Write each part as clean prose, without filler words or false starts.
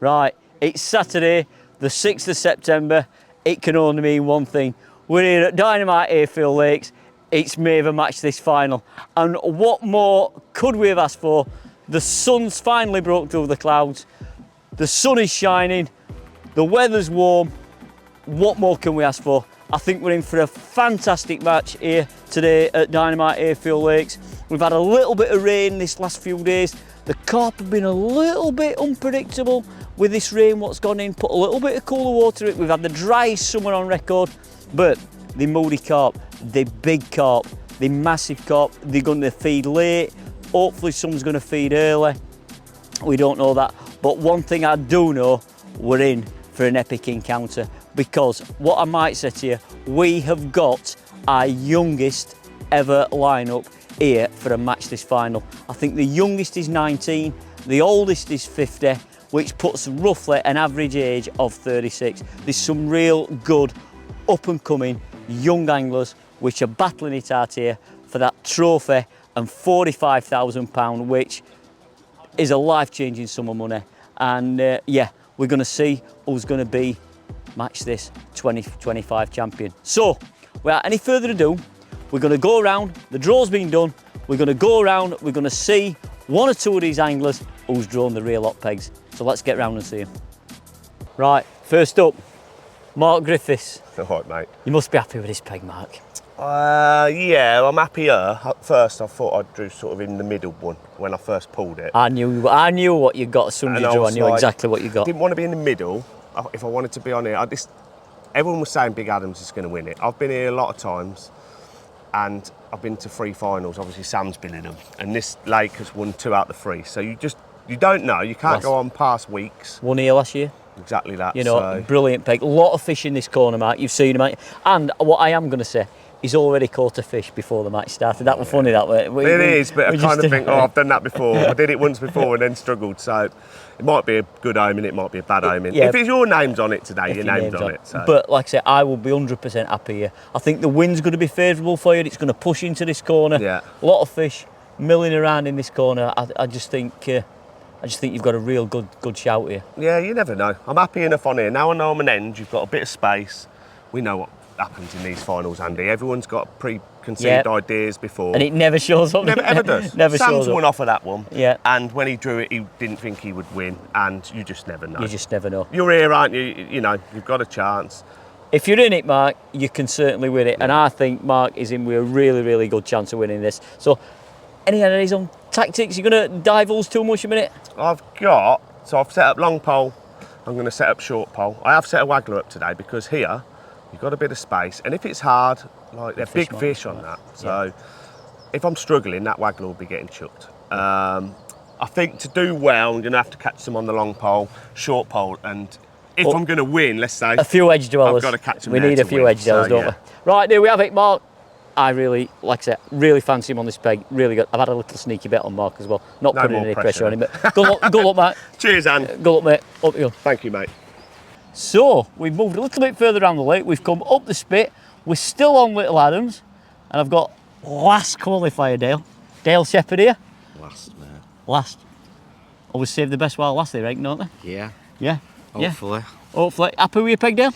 Right, it's Saturday, the 6th of September. It can only mean one thing. We're here at Dynamite Hayfield Lakes. It's Maver match this final. And what more could we have asked for? The sun's finally broke through the clouds. The sun is shining. The weather's warm. What more can we ask for? I think we're in for a fantastic match here today at Dynamite Hayfield Lakes. We've had a little bit of rain this last few days. The carp have been a little bit unpredictable with this rain what's gone in, put a little bit of cooler water in it. We've had the driest summer on record, but the moody carp, the big carp, the massive carp, they're going to feed late. Hopefully someone's going to feed early. We don't know that. But one thing I do know, we're in for an epic encounter, because what I might say to you, we have got our youngest ever lineup here for a match this final. I think the youngest is 19, the oldest is 50, which puts roughly an average age of 36. There's some real good up and coming young anglers which are battling it out here for that trophy and £45,000, which is a life-changing sum of money. And yeah, we're going to see who's going to be match this 2025 champion. So without any further ado, we're going to go around. The draw's been done. We're going to go around. We're going to see one or two of these anglers who's drawn the real hot pegs. So let's get round and see them. Right, first up, Mark Griffiths. All right, mate. You must be happy with this peg, Mark. Yeah, I'm happier. At first, I thought I drew sort of in the middle one when I first pulled it. I knew what you got as soon as you drew. I knew exactly what you got. Didn't want to be in the middle. If I wanted to be on here, everyone was saying Big Adams is going to win it. I've been here a lot of times, and I've been to 3 finals. Obviously, Sam's been in them, and this lake has won 2 out of the 3. So you don't know. You can't go on past weeks. Won here last year. Exactly that. You know, brilliant peg. A lot of fish in this corner, Mark. You've seen him, mate. And what I am going to say, he's already caught a fish before the match started. That was funny, that way. It is, but I kind of think, I've done that before. I did it once before and then struggled. So it might be a good omen, it might be a bad omen. Yeah, if it's your name's on it today, your name's on it. So. But like I say, I will be 100% happy here. I think the wind's going to be favourable for you. It's going to push into this corner. Yeah. A lot of fish milling around in this corner. I just think you've got a real good shout here. Yeah, you never know. I'm happy enough on here. Now I know I'm an end, you've got a bit of space. We know what happens in these finals, Andy. Everyone's got preconceived ideas before. And it never shows up. Never ever does. Never Sam's shows up. won off of that one. Yeah. And when he drew it, he didn't think he would win. And you just never know. You just never know. You're here, aren't you? You know, you've got a chance. If you're in it, Mark, you can certainly win it. And I think Mark is in with a really, really good chance of winning this. So, any ideas on tactics? You're going to divulge too much a minute? I've set up long pole. I'm going to set up short pole. I have set a waggler up today because here, you've got a bit of space. And if it's hard, like they're big fish on that. So if I'm struggling, that waggler will be getting chucked. I think to do well, I'm going to have to catch some on the long pole, short pole. And if I'm going to win, let's say, a few edge dwellers. I've got to catch them. We need a few edge dwellers, don't we? Right, there we have it, Mark. I really, like I said, really fancy him on this peg. Really good. I've had a little sneaky bet on Mark as well. Not putting any pressure on him, but good luck, Mark. Cheers, Anne. Good luck, mate. Up you go. Thank you, mate. So, we've moved a little bit further down the lake. We've come up the spit. We're still on Little Adams. And I've got last qualifier, Dale Shepherd here. Last, mate. Last. Always save the best while last, they reckon, don't they? Yeah. Yeah. Hopefully. Yeah. Hopefully. Happy with your peg, Dale?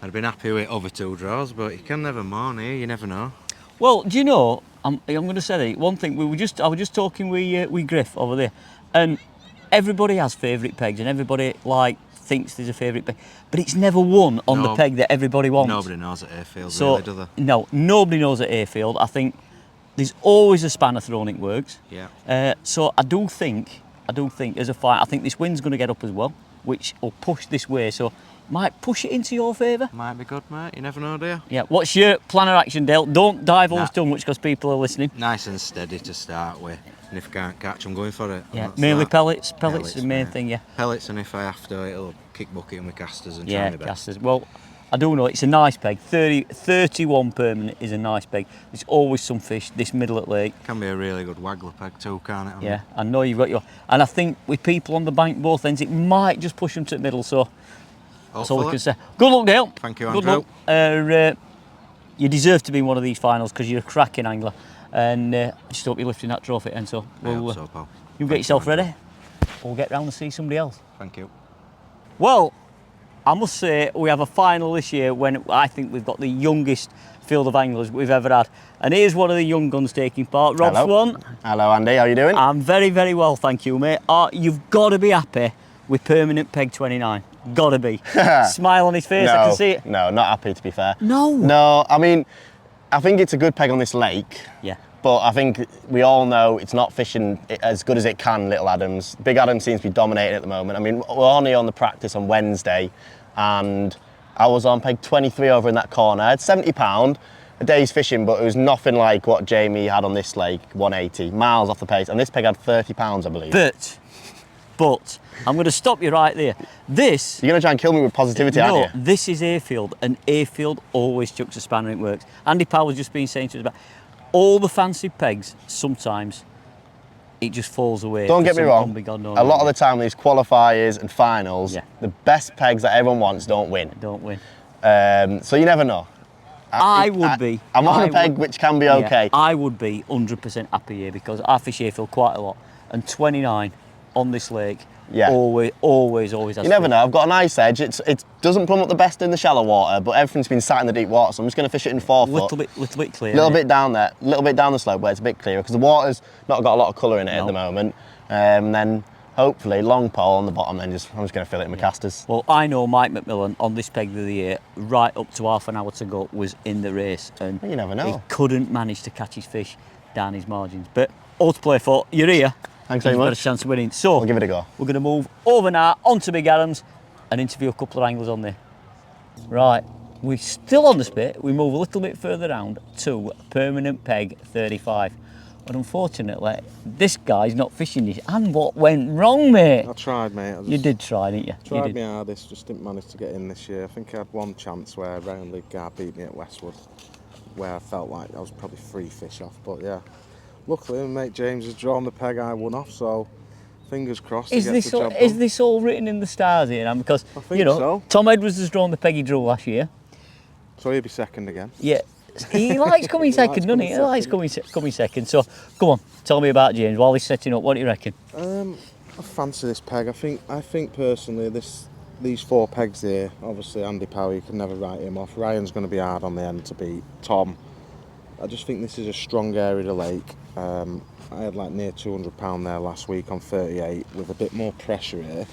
I'd have been happy with over 2 draws, but you can never mourn here, you never know. Well, do you know, I'm going to say one thing. I was just talking with Griff over there, and everybody has favourite pegs, and everybody thinks there's a favourite peg, but it's never won on the peg that everybody wants. Nobody knows at Hayfield, really, do they? No, nobody knows at Hayfield. I think there's always a spanner thrown, it works. Yeah. So I do think as a fight, I think this wind's going to get up as well, which will push this way. So. Might push it into your favour. Might be good, mate. You never know, do you? Yeah. What's your plan of action, Dale? Don't divulge too much because people are listening. Nice and steady to start with. And if I can't catch, I'm going for it. Yeah. Mainly pellets. Pellets is the main thing, yeah. Pellets, and if I have to, it'll kick bucket and with casters and try my best. Casters. Well, I do know it's a nice peg. 31 permanent is a nice peg. There's always some fish this middle at lake. Can be a really good waggler peg too, can't it? Yeah. I know you've got your. And I think with people on the bank both ends, it might just push them to the middle. So. That's all we can say. Good luck, Dale. Thank you, Andrew. Good luck. You deserve to be in one of these finals because you're a cracking angler, and I just hope you're lifting that trophy. And so, I hope so, pal. You get yourself ready. We'll get round and see somebody else. Thank you. Well, I must say we have a final this year when I think we've got the youngest field of anglers we've ever had. And here's one of the young guns taking part, Rob Swan. Hello, Andy. How are you doing? I'm very, very well, thank you, mate. You've got to be happy with permanent peg 29. Got to be. Smile on his face, I can see it. No, not happy, to be fair. No. No, I mean, I think it's a good peg on this lake. Yeah. But I think we all know it's not fishing as good as it can, Little Adams. Big Adams seems to be dominating at the moment. I mean, we're only on the practice on Wednesday, and I was on peg 23 over in that corner. I had £70 a day's fishing, but it was nothing like what Jamie had on this lake, 180, miles off the pace. And this peg had £30, I believe. But, I'm going to stop you right there. This... You're going to try and kill me with positivity, aren't you? No, this is Hayfield, and Hayfield always chucks a spanner and it works. Andy Powell's just been saying to us about all the fancy pegs, sometimes it just falls away. Don't get me wrong, a lot of the time these qualifiers and finals, the best pegs that everyone wants don't win. Don't win. So you never know. I'm on a peg which can be okay. I would be 100% happy here because I fish Hayfield quite a lot, and 29 on this lake, always has. You never know. I've got a nice edge. It doesn't plumb up the best in the shallow water, but everything's been sat in the deep water, so I'm just going to fish it in 4 foot. Little bit clear. A little bit down there, a little bit down the slope where it's a bit clearer because the water's not got a lot of colour in it at the moment. And then hopefully long pole on the bottom. Then I'm just going to fill it in with casters. Well, I know Mike McMillan on this peg of the year, right up to half an hour to go, was in the race, and you never know. He couldn't manage to catch his fish down his margins. But all to play for. You're here. Thanks very much. You've got a chance of winning. So we'll give it a go. We're going to move over now onto Big Adams and interview a couple of anglers on there. Right, we're still on the spit. We move a little bit further round to permanent peg 35. But unfortunately, this guy's not fishing this. And what went wrong, mate? I tried, mate. You did try, didn't you? Tried my hardest, just didn't manage to get in this year. I think I had one chance where Round League guy beat me at Westwood, where I felt like I was probably 3 fish off. But yeah, luckily, mate James has drawn the peg I won off, so fingers crossed. Is this all written in the stars here? Now? Because I think so. Tom Edwards has drawn the peg he drew last year. So he'll be second again. Yeah. He likes coming second, doesn't he? He likes coming second. So, come on, tell me about James while he's setting up. What do you reckon? I fancy this peg. I think personally, these 4 pegs here. Obviously, Andy Power, you can never write him off. Ryan's going to be hard on the end to beat. Tom, I just think this is a strong area of the lake. I had like near £200 there last week on 38 with a bit more pressure here.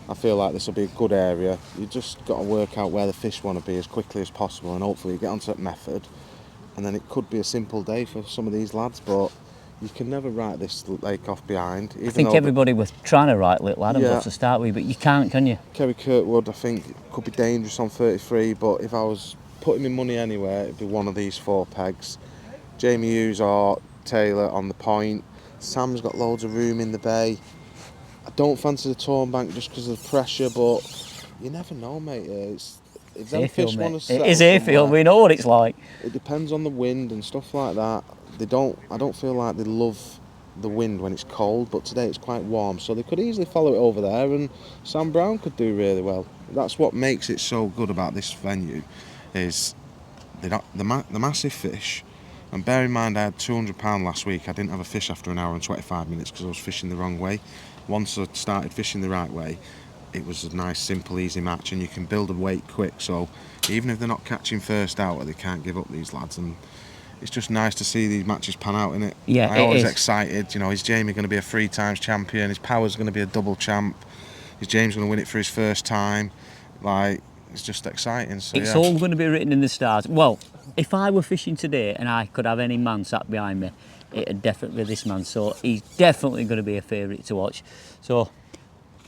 I feel like this will be a good area. You just got to work out where the fish want to be as quickly as possible, and hopefully you get onto that method. And then it could be a simple day for some of these lads, but you can never write this lake off behind. I think everybody was trying to write Little Adams off to start with, but you can't, can you? Kerry Kirkwood, I think, could be dangerous on 33, but if I was putting my money anywhere, it'd be one of these 4 pegs. Jamie Hughes or Taylor on the point. Sam's got loads of room in the bay. I don't fancy the torn bank just because of the pressure, but you never know, mate. If them fish want to settle, it is Hayfield, we know what it's like. It depends on the wind and stuff like that. I don't feel like they love the wind when it's cold, but today it's quite warm, so they could easily follow it over there, and Sam Brown could do really well. That's what makes it so good about this venue, is the massive fish. And bear in mind, I had £200 last week. I didn't have a fish after an hour and 25 minutes because I was fishing the wrong way. Once I started fishing the right way, it was a nice, simple, easy match, and you can build a weight quick. So even if they're not catching first out, they can't give up, these lads. And it's just nice to see these matches pan out, innit? Yeah, I'm always excited. You know, is Jamie going to be a 3 times champion? His Power's going to be a double champ? Is James going to win it for his first time? Like, it's just exciting. So it's all going to be written in the stars. Well, if I were fishing today and I could have any man sat behind me, it'd definitely be this man. So he's definitely going to be a favourite to watch. So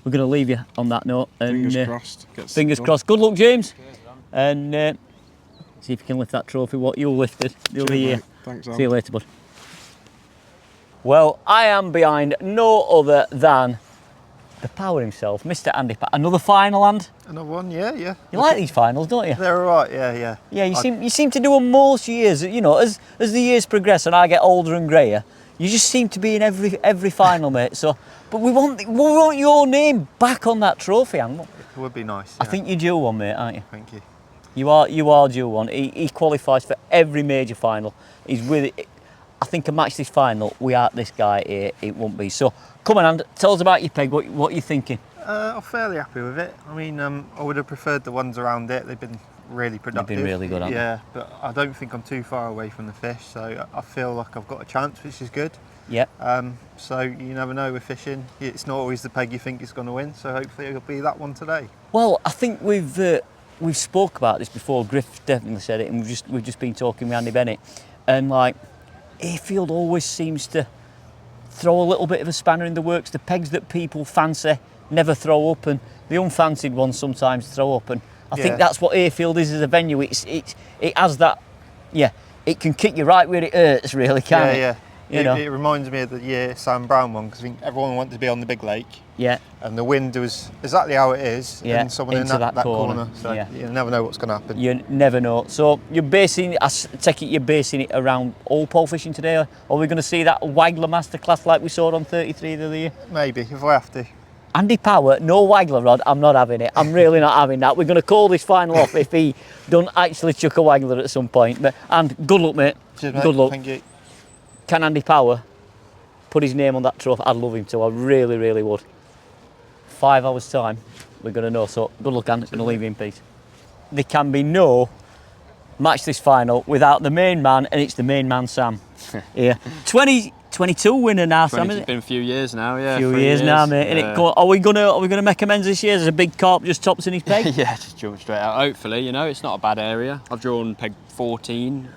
we're going to leave you on that note. And, fingers crossed. Fingers crossed. Good luck, James. And see if you can lift that trophy, what you lifted the other year. Thanks, See you later, bud. Well, I am behind no other than the Power himself, Mr. Andy Pat. Another final, and Another one, yeah. you like these finals, don't you? They're all right, yeah. Yeah, you seem to do them most years. You know, as the years progress and I get older and greyer, you just seem to be in every final, mate. So, but we want your name back on that trophy, and It would be nice. I think you're due one, mate, aren't you? Thank you. You are due one. He qualifies for every major final. He's with it. I think a match this final, without this guy here, it won't be. So, come on, and tell us about your peg, what you're thinking. I'm fairly happy with it. I mean, I would have preferred the ones around it. They've been really productive. been really good, haven't they? Yeah, but I don't think I'm too far away from the fish, so I feel like I've got a chance, which is good. Yeah. So you never know with fishing. It's not always the peg you think is going to win, so hopefully it'll be that one today. Well, I think we've spoke about this before. Griff definitely said it, and we've just been talking with Andy Bennett, and like Hayfield always seems to throw a little bit of a spanner in the works. The pegs that people fancy never throw up, and the unfancied ones sometimes throw up. And I think that's what Hayfield is as a venue. It has that, yeah. It can kick you right where it hurts, really, can't it? Yeah. You know. It reminds me of the year Sam Brown won, because I think everyone wanted to be on the big lake. Yeah. And the wind was exactly how it is, Yeah, and someone in into that that corner. corner. So Yeah. you never know what's going to happen. You never know. So you're basing, I take it you're basing it around all pole fishing today, or are we going to see that Waggler masterclass like we saw on 33 the other year? Maybe, if I have to. Andy Power, no Waggler rod, I'm not having it. I'm really not having that. We're going to call this final off if he don't actually chuck a Waggler at some point. And good luck, mate. Cheers, mate. Good luck. Thank you. Can Andy Power put his name on that trophy? I'd love him to. I really, really would. 5 hours time, we're going to know. So good luck, Andy. Going to leave you in peace. There can be no match this final without the main man, and it's the main man, Sam. Yeah. 2022 winner now, Sam. It's been a few years now, yeah. A few 3 years now, mate. Yeah. Are we gonna make amends this year? There's a big carp just tops in his peg. Yeah, just jump straight out. Hopefully, you know, it's not a bad area. I've drawn peg 14.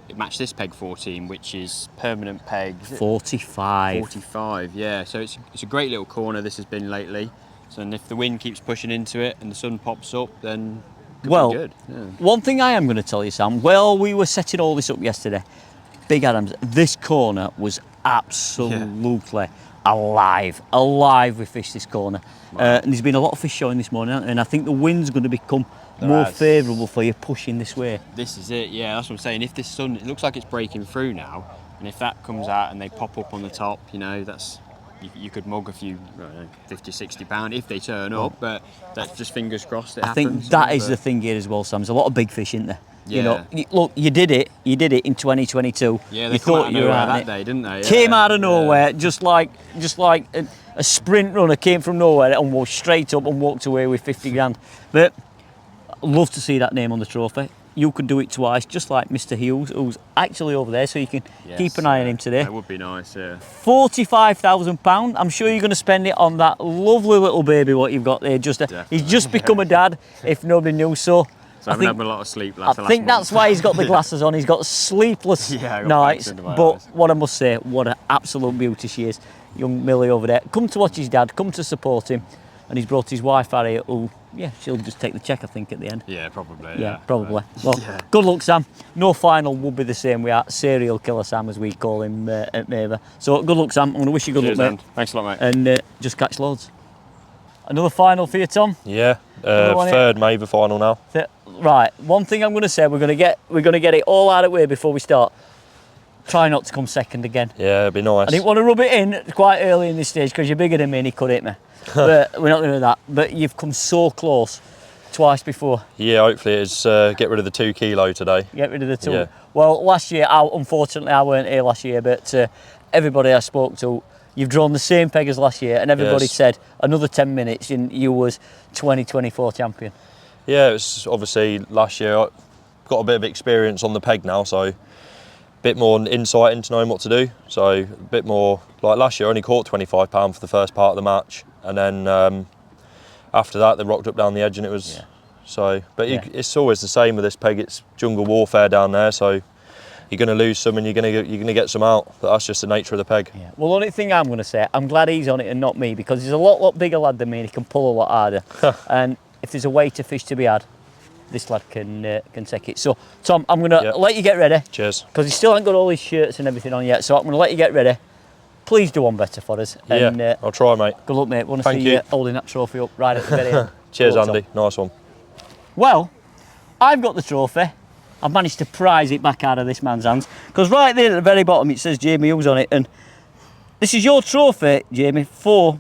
It matched this peg 14, which is permanent peg. 45. 45, yeah. So it's a great little corner this has been lately. So, and if the wind keeps pushing into it and the sun pops up, then it could be good. Yeah. One thing I am going to tell you, Sam, while we were setting all this up yesterday, Big Adams, this corner was absolutely alive with fish this corner. And there's been a lot of fish showing this morning, and I think the wind's going to become more favourable for you pushing this way. This is it, yeah, that's what I'm saying. If this sun, it looks like it's breaking through now, and if that comes out and they pop up on the top, you know, that's, you could mug a few, I don't know, 50, 60 pound if they turn up, but that's just fingers crossed it happens. I think that is the thing here as well, Sam. There's a lot of big fish, isn't there? Yeah. You know, look, you did it in 2022. Yeah, they you come out thought of you were nowhere at that it. day, didn't they? Yeah. Came out of nowhere, just like a sprint runner came from nowhere and walked straight up and walked away with 50 grand. But I'd love to see that name on the trophy. You could do it twice, just like Mr. Hughes, who's actually over there, so you can keep an eye on him today. That would be nice, yeah. £45,000. I'm sure you're going to spend it on that lovely little baby what you've got there. He's just become a dad, if nobody knew so. So I haven't had a lot of sleep last I think that's why he's got the glasses on. He's got sleepless I got nights. bags under my But eyes. what I must say, what an absolute beauty she is. Young Millie over there. Come to watch his dad, come to support him. And he's brought his wife Harriet, who, she'll just take the check, I think, at the end. Yeah, probably. Yeah, probably. Well, good luck, Sam. No final will be the same. We are serial killer Sam, as we call him at Maver. So good luck, Sam. I'm going to wish you good luck, mate. Thanks a lot, mate. And just catch loads. Another final for you, Tom. Yeah, Another one third Maver final now. Right, one thing I'm going to say, we're going to get it all out of the way before we start. Try not to come second again. Yeah, it'd be nice. I didn't want to rub it in quite early in this stage because you're bigger than me and he could hit me. But we're not going to do that. But you've come so close twice before. Yeah, hopefully it's get rid of the 2 kilo today. Get rid of the 2. Yeah. Well, last year, unfortunately, I weren't here last year, but everybody I spoke to, you've drawn the same peg as last year, and everybody said another 10 minutes and you was 2024 champion. Yeah, it was obviously last year. I got a bit of experience on the peg now, so a bit more insight into knowing what to do. So a bit more, like last year I only caught £25 for the first part of the match, and then after that they rocked up down the edge and it was it's always the same with this peg. It's jungle warfare down there, so you're going to lose some and you're going to get some out. But that's just the nature of the peg. Yeah. Well, the only thing I'm going to say, I'm glad he's on it and not me, because he's a lot bigger lad than me and he can pull a lot harder. And if there's a way to fish to be had, this lad can take it. So, Tom, I'm going to let you get ready. Cheers. Because he still hasn't got all his shirts and everything on yet, so I'm going to let you get ready. Please do one better for us. And, Yeah, I'll try, mate. Good luck, mate. Want to see Thank you. you holding that trophy up right at the very end. Cheers, Good luck, Andy. Tom. Nice one. Well, I've got the trophy. I've managed to prise it back out of this man's hands. Because right there at the very bottom it says Jamie Hughes on it. And this is your trophy, Jamie, for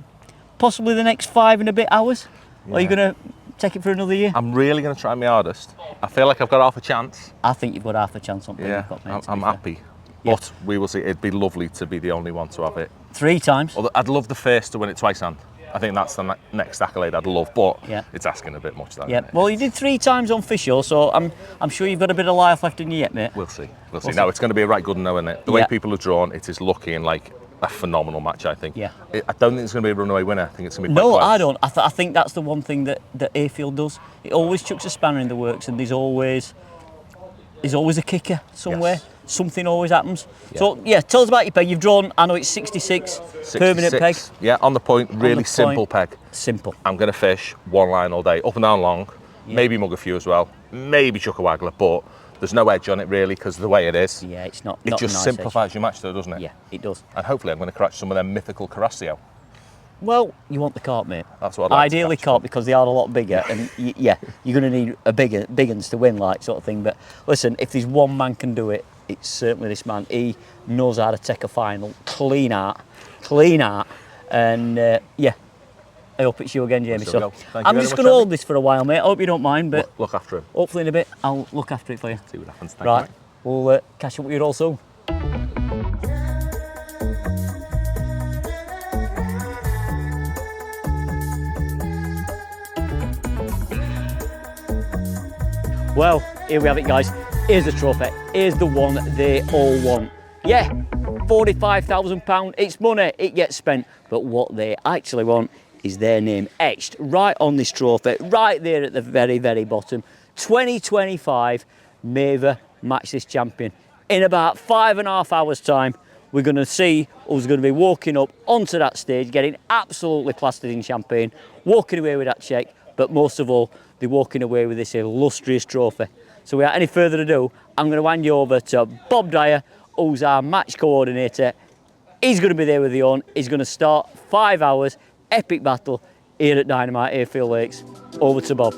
possibly the next 5 and a bit hours. Yeah. Or are you going to take it for another year? I'm really going to try my hardest. I feel like I've got half a chance. I think you've got half a chance on Yeah, you've got, mate, I'm happy. Yeah. But we will see. It'd be lovely to be the only one to have it. 3 times. Although I'd love the first to win it twice hand. I think that's the next accolade I'd love, but Yeah. it's asking a bit much. That, Yeah. isn't it? Well, you did 3 times on fish, so I'm sure you've got a bit of life left in you yet, mate. We'll see. We'll see. We'll No, see. it's going to be a right good one, isn't it? The way Yeah. people have drawn, it is looking like a phenomenal match, I think. Yeah. I don't think it's going to be a runaway winner. I think it's going to be quite No, close. I don't. I think that's the one thing that Hayfield does. It always chucks a spanner in the works, and there's always a kicker somewhere. Yes. Something always happens. So yeah, tell us about your peg. You've drawn, I know it's 66, permanent peg. 66. Yeah, on the point, really the simple point. peg. Simple. I'm going to fish one line all day, up and down long, maybe mug a few as well, maybe chuck a waggler, but there's no edge on it really because of the way it is. Yeah, it's not. It not just a nice simplifies your match though, doesn't it? edge. Yeah, it does. And hopefully I'm going to catch some of them mythical Carasio. Well, you want the carp, mate. That's what I'd like to Ideally catch. carp because they are a lot bigger, and yeah, you're going to need a big uns to win, like sort of thing. But listen, if there's one man can do it, it's certainly this man. He knows how to take a final, clean out, and yeah. I hope it's you again, Jamie. Let's So go. Thank you I'm very just much, going to hold Andy. this for a while, mate. I hope you don't mind, but Look after him. hopefully in a bit I'll look after it for you. See what happens. Thank Right, you, mate. we'll catch up with you all soon. Well, here we have it, guys. Here's the trophy. Here's the one they all want. Yeah, £45,000. It's money. It gets spent. But what they actually want is their name etched right on this trophy, right there at the very, very bottom. 2025 Maver Match This Champion. In about 5.5 hours' time, we're going to see who's going to be walking up onto that stage, getting absolutely plastered in champagne, walking away with that cheque, but most of all, they're walking away with this illustrious trophy. So without any further ado, I'm going to hand you over to Bob Dyer, who's our match coordinator. He's going to be there with the on. He's going to start 5 hours, epic battle here at Dynamite Hayfield Lakes. Over to Bob.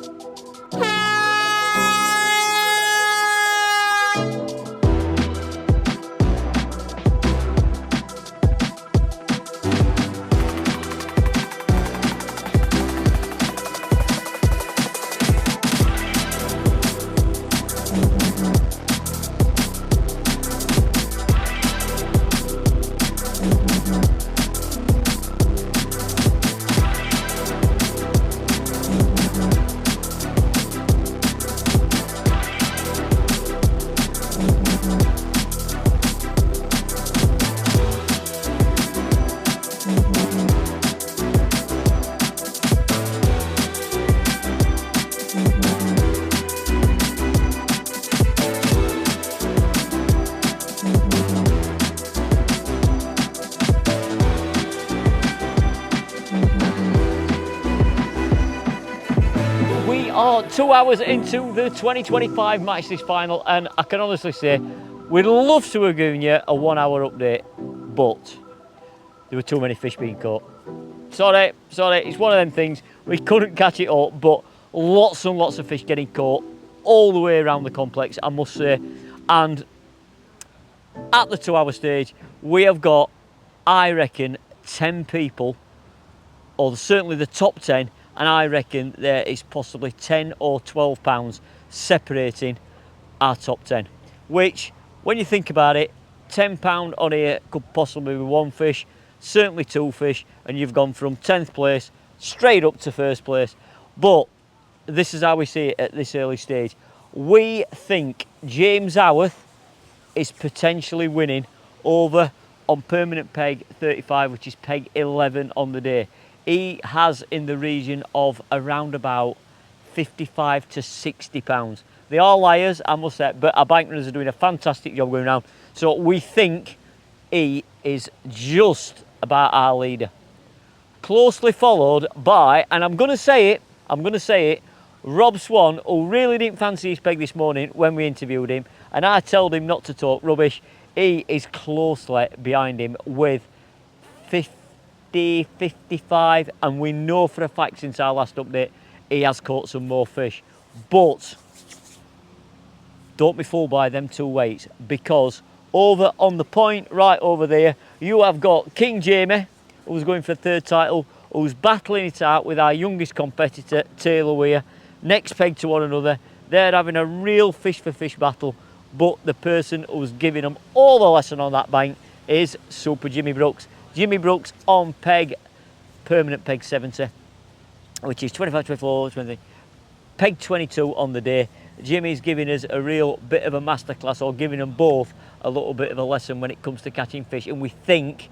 We are 2 hours into the 2025 Match This Final, and I can honestly say we'd love to have given you a 1 hour update, but there were too many fish being caught. Sorry, it's one of them things. We couldn't catch it all, but lots and lots of fish getting caught all the way around the complex, I must say. And at the 2 hour stage, we have got, I reckon, 10 people, or certainly the top 10, and I reckon there is possibly 10 or 12 pounds separating our top 10, which, when you think about it, £10 on here could possibly be one fish, certainly two fish, and you've gone from 10th place straight up to first place. But this is how we see it at this early stage. We think James Howarth is potentially winning over on permanent peg 35, which is peg 11 on the day. He has in the region of around about 55 to 60 pounds. They are liars, I must say, but our bankrunners are doing a fantastic job going around. So we think he is just about our leader. Closely followed by, and I'm going to say it, Rob Swan, who really didn't fancy his peg this morning when we interviewed him, and I told him not to talk rubbish. He is closely behind him with 50, 55, and we know for a fact since our last update he has caught some more fish. But don't be fooled by them two weights, because over on the point right over there you have got King Jamie, who's going for third title, who's battling it out with our youngest competitor Taylor Weir, next peg to one another. They're having a real fish for fish battle, but the person who's giving them all the lesson on that bank is Super Jimmy Brooks. Jimmy Brooks on peg permanent peg 70, which is 25, 24, 20, peg 22 on the day. Jimmy's giving us a real bit of a masterclass, or giving them both a little bit of a lesson when it comes to catching fish, and we think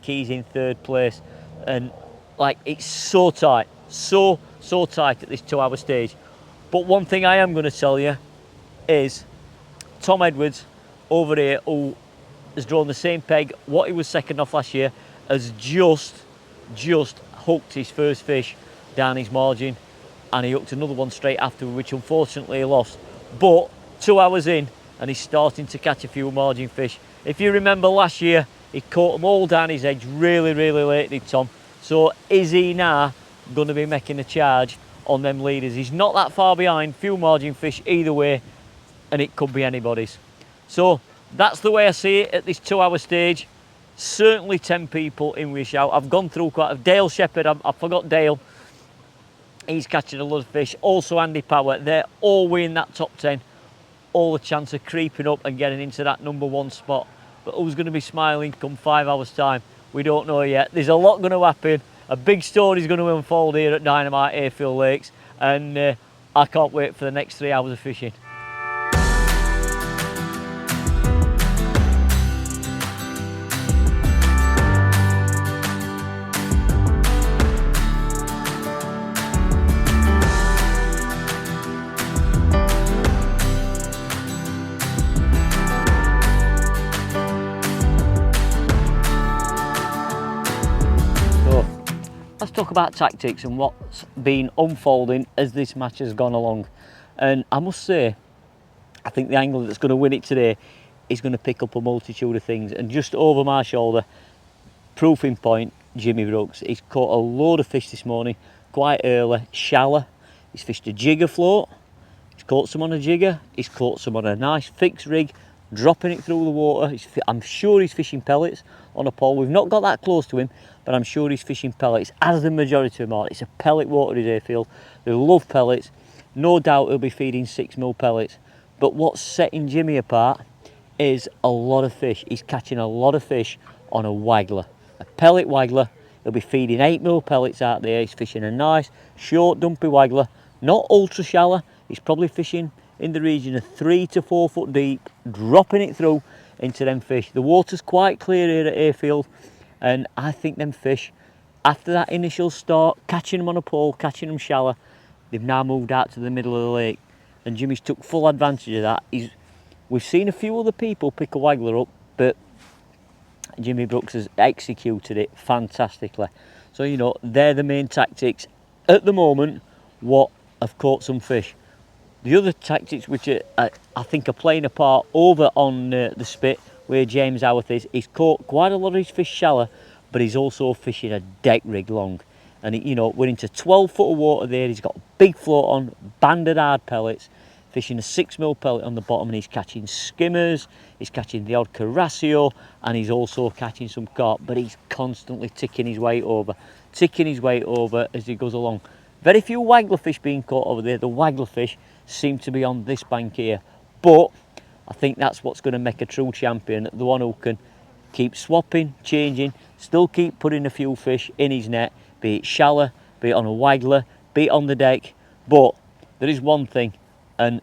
he's in third place. And like, it's so tight, so tight at this 2 hour stage. But one thing I am going to tell you is Tom Edwards over here, who has drawn the same peg what he was second off last year, has just hooked his first fish down his margin, and he hooked another one straight after, which unfortunately he lost. But 2 hours in, and he's starting to catch a few margin fish. If you remember last year, he caught them all down his edge really late, did Tom. So is he now going to be making a charge on them leaders? He's not that far behind, few margin fish either way, and it could be anybody's. So that's the way I see it at this 2 hour stage. Certainly 10 people in with a shout. I've gone through quite a Dale Shepherd, I forgot Dale. He's catching a lot of fish. Also Andy Power, they're all in that top 10. All the chance of creeping up and getting into that #1 spot. But who's going to be smiling come 5 hours time? We don't know yet. There's a lot going to happen. A big story is going to unfold here at Dynamite Hayfield Lakes, and I can't wait for the next 3 hours of fishing. Let's talk about tactics and what's been unfolding as this match has gone along. And I must say, I think the angler that's going to win it today is going to pick up a multitude of things. And just over my shoulder, proofing point, Jimmy Brooks. He's caught a load of fish this morning, quite early, shallow. He's fished a jigger float. He's caught some on a jigger. He's caught some on a nice fixed rig, dropping it through the water. I'm sure he's fishing pellets on a pole. We've not got that close to him, but I'm sure he's fishing pellets, as the majority of them are. It's a pellet water in Hayfield. They love pellets. No doubt he'll be feeding 6mm pellets. But what's setting Jimmy apart is a lot of fish. He's catching a lot of fish on a waggler, a pellet waggler. He'll be feeding 8mm pellets out there. He's fishing a nice, short, dumpy waggler, not ultra shallow. He's probably fishing in the region of 3 to 4 foot deep, dropping it through into them fish. The water's quite clear here at Hayfield, and I think them fish, after that initial start, catching them on a pole, catching them shallow, they've now moved out to the middle of the lake, and Jimmy's took full advantage of that. We've seen a few other people pick a waggler up, but Jimmy Brooks has executed it fantastically. So, you know, they're the main tactics at the moment, what have caught some fish. The other tactics which I think are playing a part over on the spit where James Howarth is, he's caught quite a lot of his fish shallow, but he's also fishing a deck rig long. And you know, we're into 12 foot of water there. He's got a big float on, banded hard pellets, fishing a 6mm pellet on the bottom, and he's catching skimmers, he's catching the odd carasio, and he's also catching some carp, but he's constantly ticking his weight over as he goes along. Very few waggler fish being caught over there. The waggler fish seem to be on this bank here, but I think that's what's going to make a true champion, the one who can keep swapping, changing, still keep putting a few fish in his net, be it shallow, be it on a waggler, be it on the deck. But there is one thing, and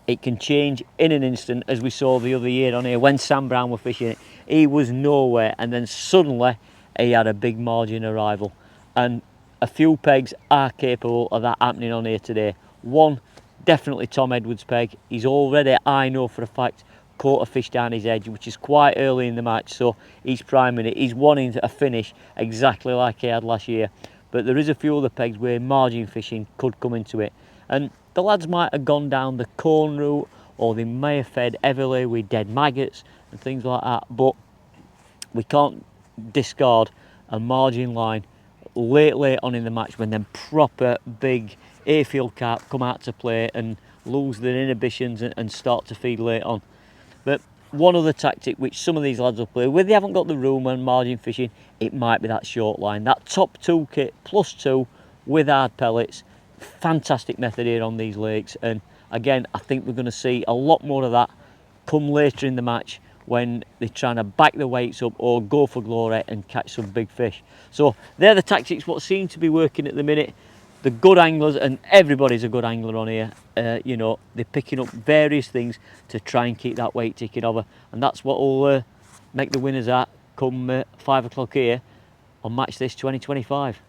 it can change in an instant, as we saw the other year on here when Sam Brown were fishing it. He was nowhere, and then suddenly he had a big margin arrival, and a few pegs are capable of that happening on here today. One, definitely Tom Edwards' peg. He's already, I know for a fact, caught a fish down his edge, which is quite early in the match, so he's priming it. He's wanting a finish exactly like he had last year. But there is a few other pegs where margin fishing could come into it. And the lads might have gone down the corn route, or they may have fed heavily with dead maggots and things like that, but we can't discard a margin line late on in the match when them proper big Hayfield carp come out to play and lose their inhibitions and start to feed late on. But one other tactic which some of these lads will play, where they haven't got the room and margin fishing, it might be that short line, that top 2 kit +2 with hard pellets. Fantastic method here on these lakes, and again I think we're going to see a lot more of that come later in the match when they're trying to back the weights up or go for glory and catch some big fish. So they're the tactics what seem to be working at the minute. The good anglers, and everybody's a good angler on here, you know, they're picking up various things to try and keep that weight ticking over, and that's what will make the winners at come 5 o'clock here on Match This 2025.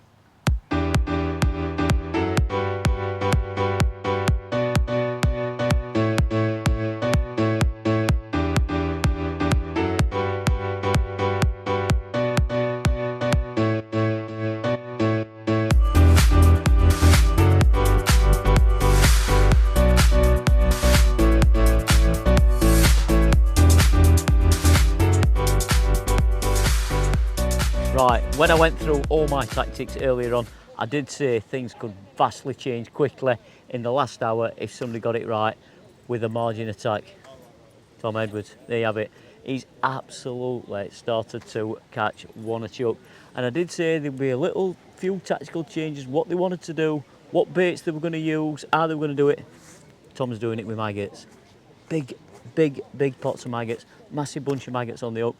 Right, when I went through all my tactics earlier on, I did say things could vastly change quickly in the last hour if somebody got it right with a margin attack. Tom Edwards, there you have it. He's absolutely started to catch one a chuck. And I did say there'd be a few tactical changes, what they wanted to do, what baits they were going to use, how they were going to do it. Tom's doing it with maggots. Big pots of maggots, massive bunch of maggots on the hook.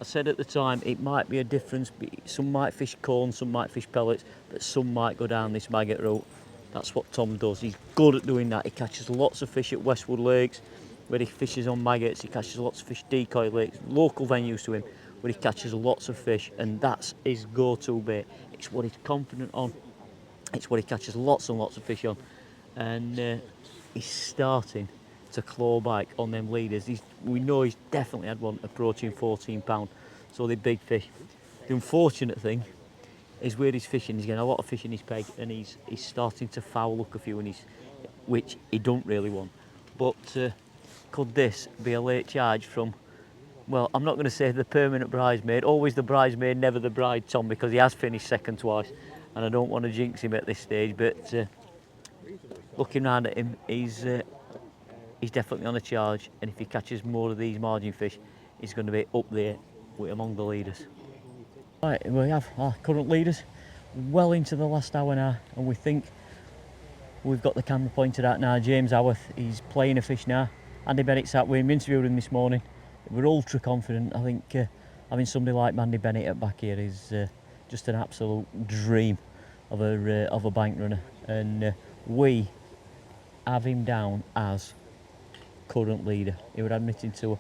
I said at the time it might be a difference, some might fish corn, some might fish pellets, but some might go down this maggot route. That's what Tom does, he's good at doing that. He catches lots of fish at Westwood Lakes, where he fishes on maggots. He catches lots of fish decoy lakes, local venues to him, where he catches lots of fish, and that's his go-to bait. It's what he's confident on, it's what he catches lots and lots of fish on, and he's starting to claw back on them leaders. We know he's definitely had one approaching 14 pound, so they're big fish. The unfortunate thing is where he's fishing, he's getting a lot of fish in his peg, and he's starting to foul hook a few, which he don't really want. But could this be a late charge from, well, I'm not going to say the permanent bridesmaid, always the bridesmaid, never the bride, Tom, because he has finished second twice, and I don't want to jinx him at this stage, but looking round at him, he's definitely on a charge, and if he catches more of these margin fish, he's going to be up there among the leaders. Right, we have our current leaders well into the last hour now, and we think we've got the camera pointed at now. James Howarth, he's playing a fish now. Andy Bennett sat with him, interviewed him this morning. We're ultra confident. I think having somebody like Andy Bennett at back here is just an absolute dream of a bank runner, and we have him down as current leader. He was admitting to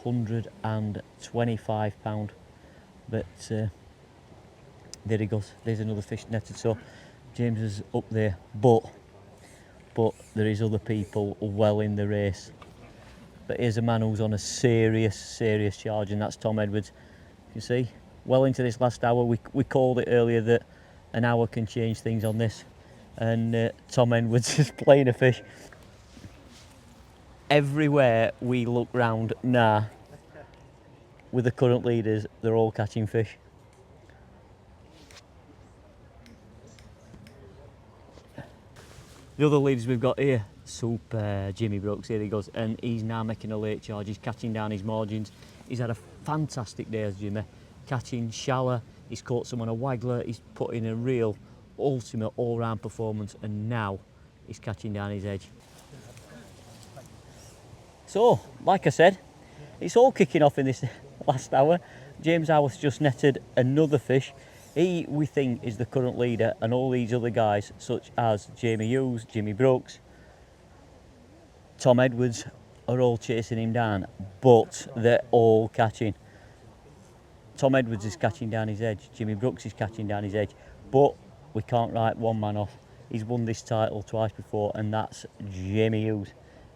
£125, but there he goes. There's another fish netted. So James is up there, but there is other people well in the race. But here's a man who's on a serious charge, and that's Tom Edwards. You see, well into this last hour. We called it earlier that an hour can change things on this, and Tom Edwards is playing a fish. Everywhere we look round now with the current leaders, they're all catching fish. The other leaders we've got here, super Jimmy Brooks, here he goes, and he's now making a late charge. He's catching down his margins. He's had a fantastic day as Jimmy, catching shallow. He's caught some on a waggler. He's put in a real ultimate all-round performance, and now he's catching down his edge. So, like I said, it's all kicking off in this last hour. James Howarth just netted another fish. He, we think, is the current leader, and all these other guys, such as Jamie Hughes, Jimmy Brooks, Tom Edwards, are all chasing him down, but they're all catching. Tom Edwards is catching down his edge, Jimmy Brooks is catching down his edge, but we can't write one man off. He's won this title twice before, and that's Jamie Hughes.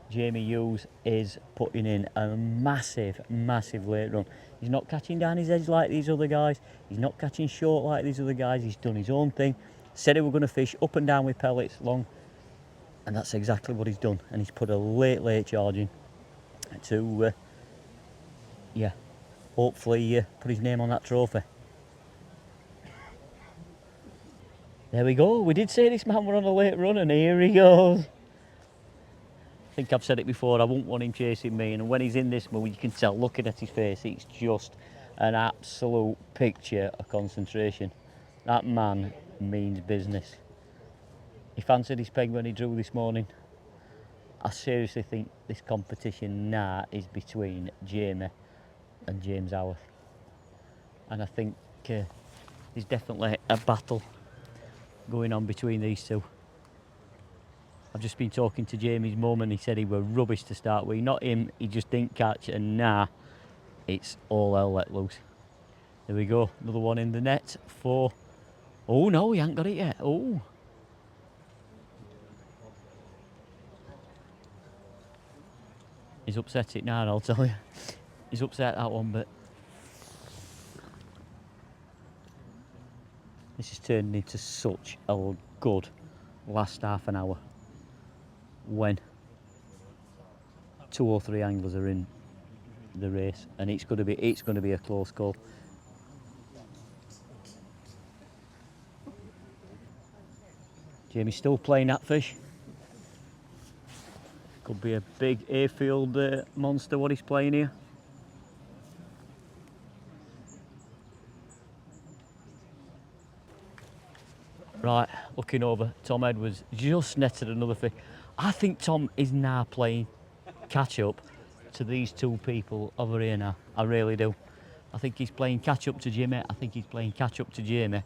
Jamie Hughes is putting in a massive late run. He's not catching down his edge like these other guys. He's not catching short like these other guys. He's done his own thing. Said he was going to fish up and down with pellets long, and that's exactly what he's done. And he's put a late charge in to, hopefully put his name on that trophy. There we go. We did say this man were on a late run, and here he goes. I think I've said it before, I wouldn't want him chasing me, and when he's in this mood, you can tell, looking at his face, it's just an absolute picture of concentration. That man means business. He fancied his peg when he drew this morning. I seriously think this competition now is between Jamie and James Howarth. And I think there's definitely a battle going on between these two. I've just been talking to Jamie's mum and he said he were rubbish to start with. Not him, he just didn't catch, and now it's all hell let loose. There we go, another one in the net for... Oh no, he hasn't got it yet. Oh. He's upset it now, I'll tell you. He's upset that one, but this is turning into such a good last half an hour when 2 or 3 anglers are in the race, and it's going to be a close call. Jamie's still playing that fish. Could be a big Hayfield monster what he's playing here. Right, looking over, Tom Edwards just netted another fish. I think Tom is now playing catch up to these 2 people over here now. I really do. I think he's playing catch up to Jimmy. I think he's playing catch up to Jamie.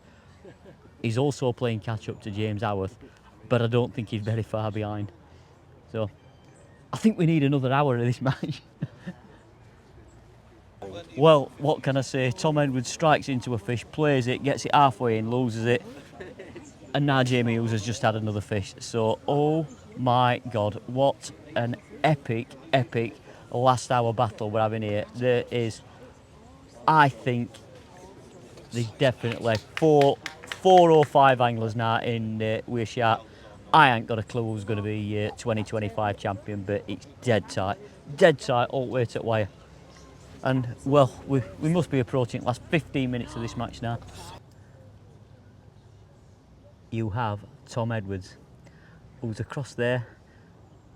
He's also playing catch up to James Howarth, but I don't think he's very far behind. So I think we need another hour of this match. Well, what can I say? Tom Edwards strikes into a fish, plays it, gets it halfway in, loses it. And now Jamie Hughes has just had another fish. So, oh my God, what an epic, epic last hour battle we're having here. There is, I think, there's definitely four or 5 anglers now in Weirshot. I ain't got a clue who's going to be 2025 champion, but it's dead tight all the way to wire. And, well, we must be approaching the last 15 minutes of this match now. You have Tom Edwards, who's across there.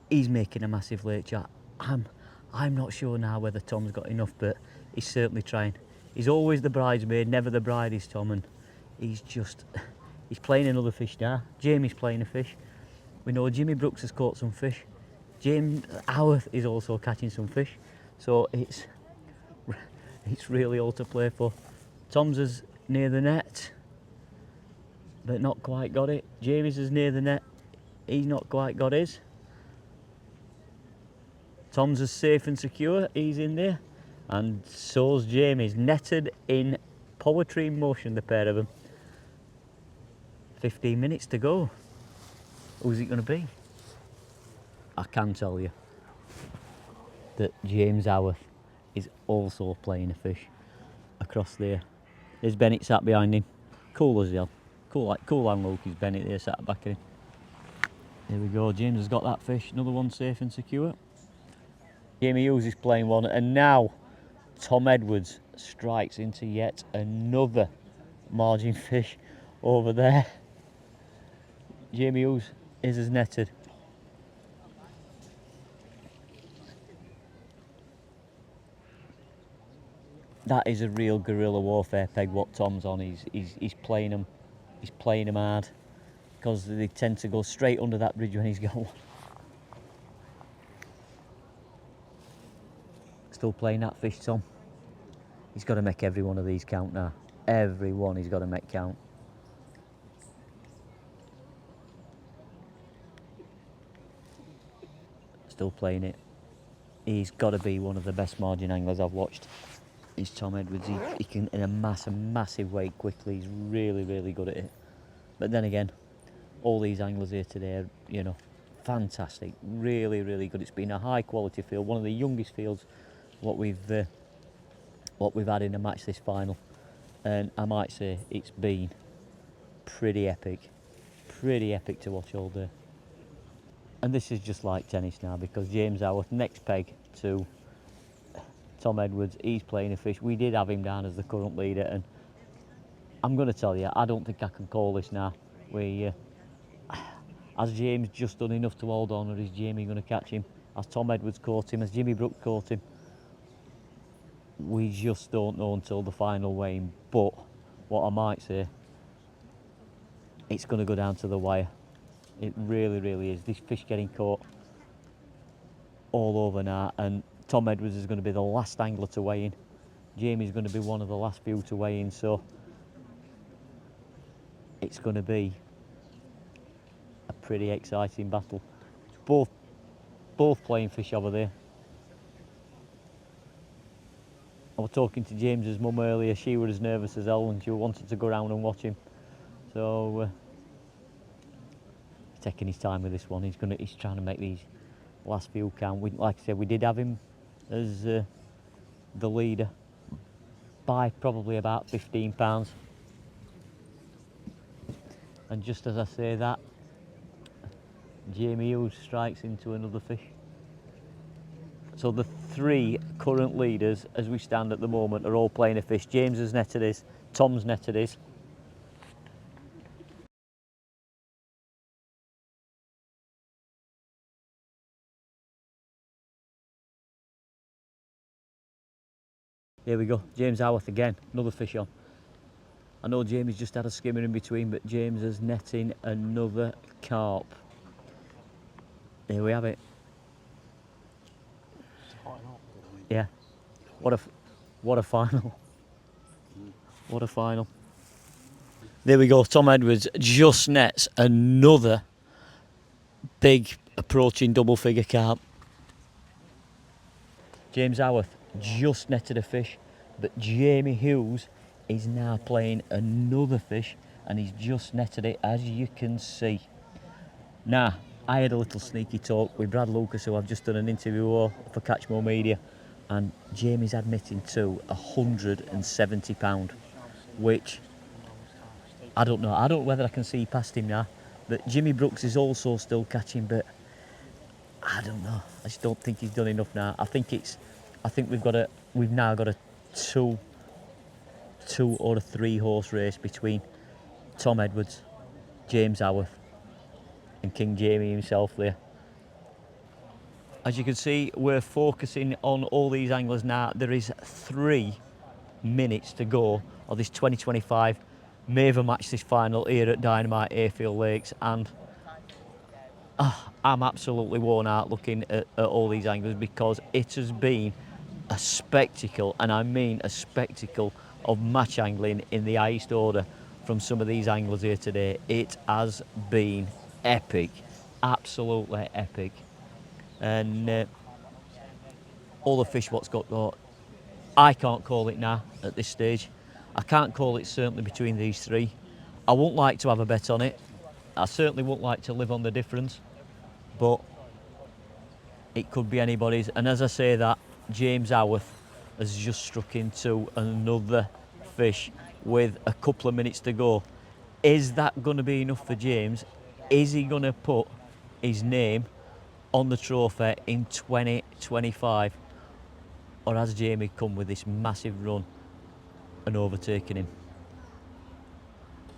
He's making a massive late shot. I'm not sure now whether Tom's got enough, but he's certainly trying. He's always the bridesmaid, never the bride, is Tom, and he's playing another fish now. Jamie's playing a fish. We know Jimmy Brooks has caught some fish. James Howarth is also catching some fish. So it's really all to play for. Tom's is near the net, but not quite got it. Jamie's is near the net. He's not quite got his. Tom's is safe and secure. He's in there. And so's Jamie's. Netted in poetry in motion, the pair of them. 15 minutes to go. Who's it going to be? I can tell you that James Howarth is also playing a fish across there. There's Bennett sat behind him. Cool as hell. Cool and Luke is Bennett there sat back of him. There we go, James has got that fish. Another one safe and secure. Jamie Hughes is playing one, and now Tom Edwards strikes into yet another margin fish over there. Jamie Hughes is as netted. That is a real guerrilla warfare peg what Tom's on. He's playing them. He's playing them hard because they tend to go straight under that bridge when he's got one. Still playing that fish, Tom. He's got to make every one of these count now. Every one he's got to make count. Still playing it. He's got to be one of the best margin anglers I've watched. He's Tom Edwards. He can amass a massive weight quickly. He's really, really good at it. But then again, all these anglers here today are, you know, fantastic. Really, really good. It's been a high quality field, one of the youngest fields what we've had in a match this final, and I might say it's been pretty epic to watch all day. And this is just like tennis now, because James Howarth, next peg to Tom Edwards, he's playing a fish. We did have him down as the current leader, and I'm going to tell you, I don't think I can call this now. Has James just done enough to hold on, or is Jamie going to catch him? Has Tom Edwards caught him? Has Jimmy Brooks caught him? We just don't know until the final weighing. But what I might say, it's going to go down to the wire. It really, really is. This fish getting caught all over now, and Tom Edwards is going to be the last angler to weigh in. Jamie's going to be one of the last few to weigh in, so it's going to be a pretty exciting battle. Both playing fish over there. I was talking to James's mum earlier. She was as nervous as hell and she wanted to go around and watch him. So he's taking his time with this one. He's trying to make these last few count. Like I said, we did have him as the leader by probably about £15. And just as I say that, Jamie Hughes strikes into another fish. So the 3 current leaders as we stand at the moment are all playing a fish. James has netted his, Tom's netted his. Here we go, James Howarth again, another fish on. I know Jamie's just had a skimmer in between, but James is netting another carp. Here we have it. Yeah, what a final. What a final. There we go, Tom Edwards just nets another big approaching double figure carp. James Howarth just netted a fish, but Jamie Hughes is now playing another fish and he's just netted it, as you can see. Now, I had a little sneaky talk with Brad Lucas, who I've just done an interview for Catchmore Media, and Jamie's admitting to £170, which I don't know. I don't know whether I can see past him now. But Jimmy Brooks is also still catching, but I don't know. I just don't think he's done enough now. I think we've now got a two or a 3 horse race between Tom Edwards, James Howarth, and King Jamie himself there. As you can see, we're focusing on all these anglers now. There is 3 minutes to go of this 2025 Maver match, this final here at Dynamite Hayfield Lakes, and I'm absolutely worn out looking at all these anglers, because it has been a spectacle, and I mean a spectacle of match angling in the highest order from some of these anglers here today. It has been epic, absolutely epic. And all the fish what's got caught, I can't call it now at this stage. I can't call it certainly between these 3. I wouldn't like to have a bet on it. I certainly wouldn't like to live on the difference, but it could be anybody's. And as I say that, James Howarth has just struck into another fish with a couple of minutes to go. Is that going to be enough for James? Is he going to put his name on the trophy in 2025? Or has Jamie come with this massive run and overtaken him?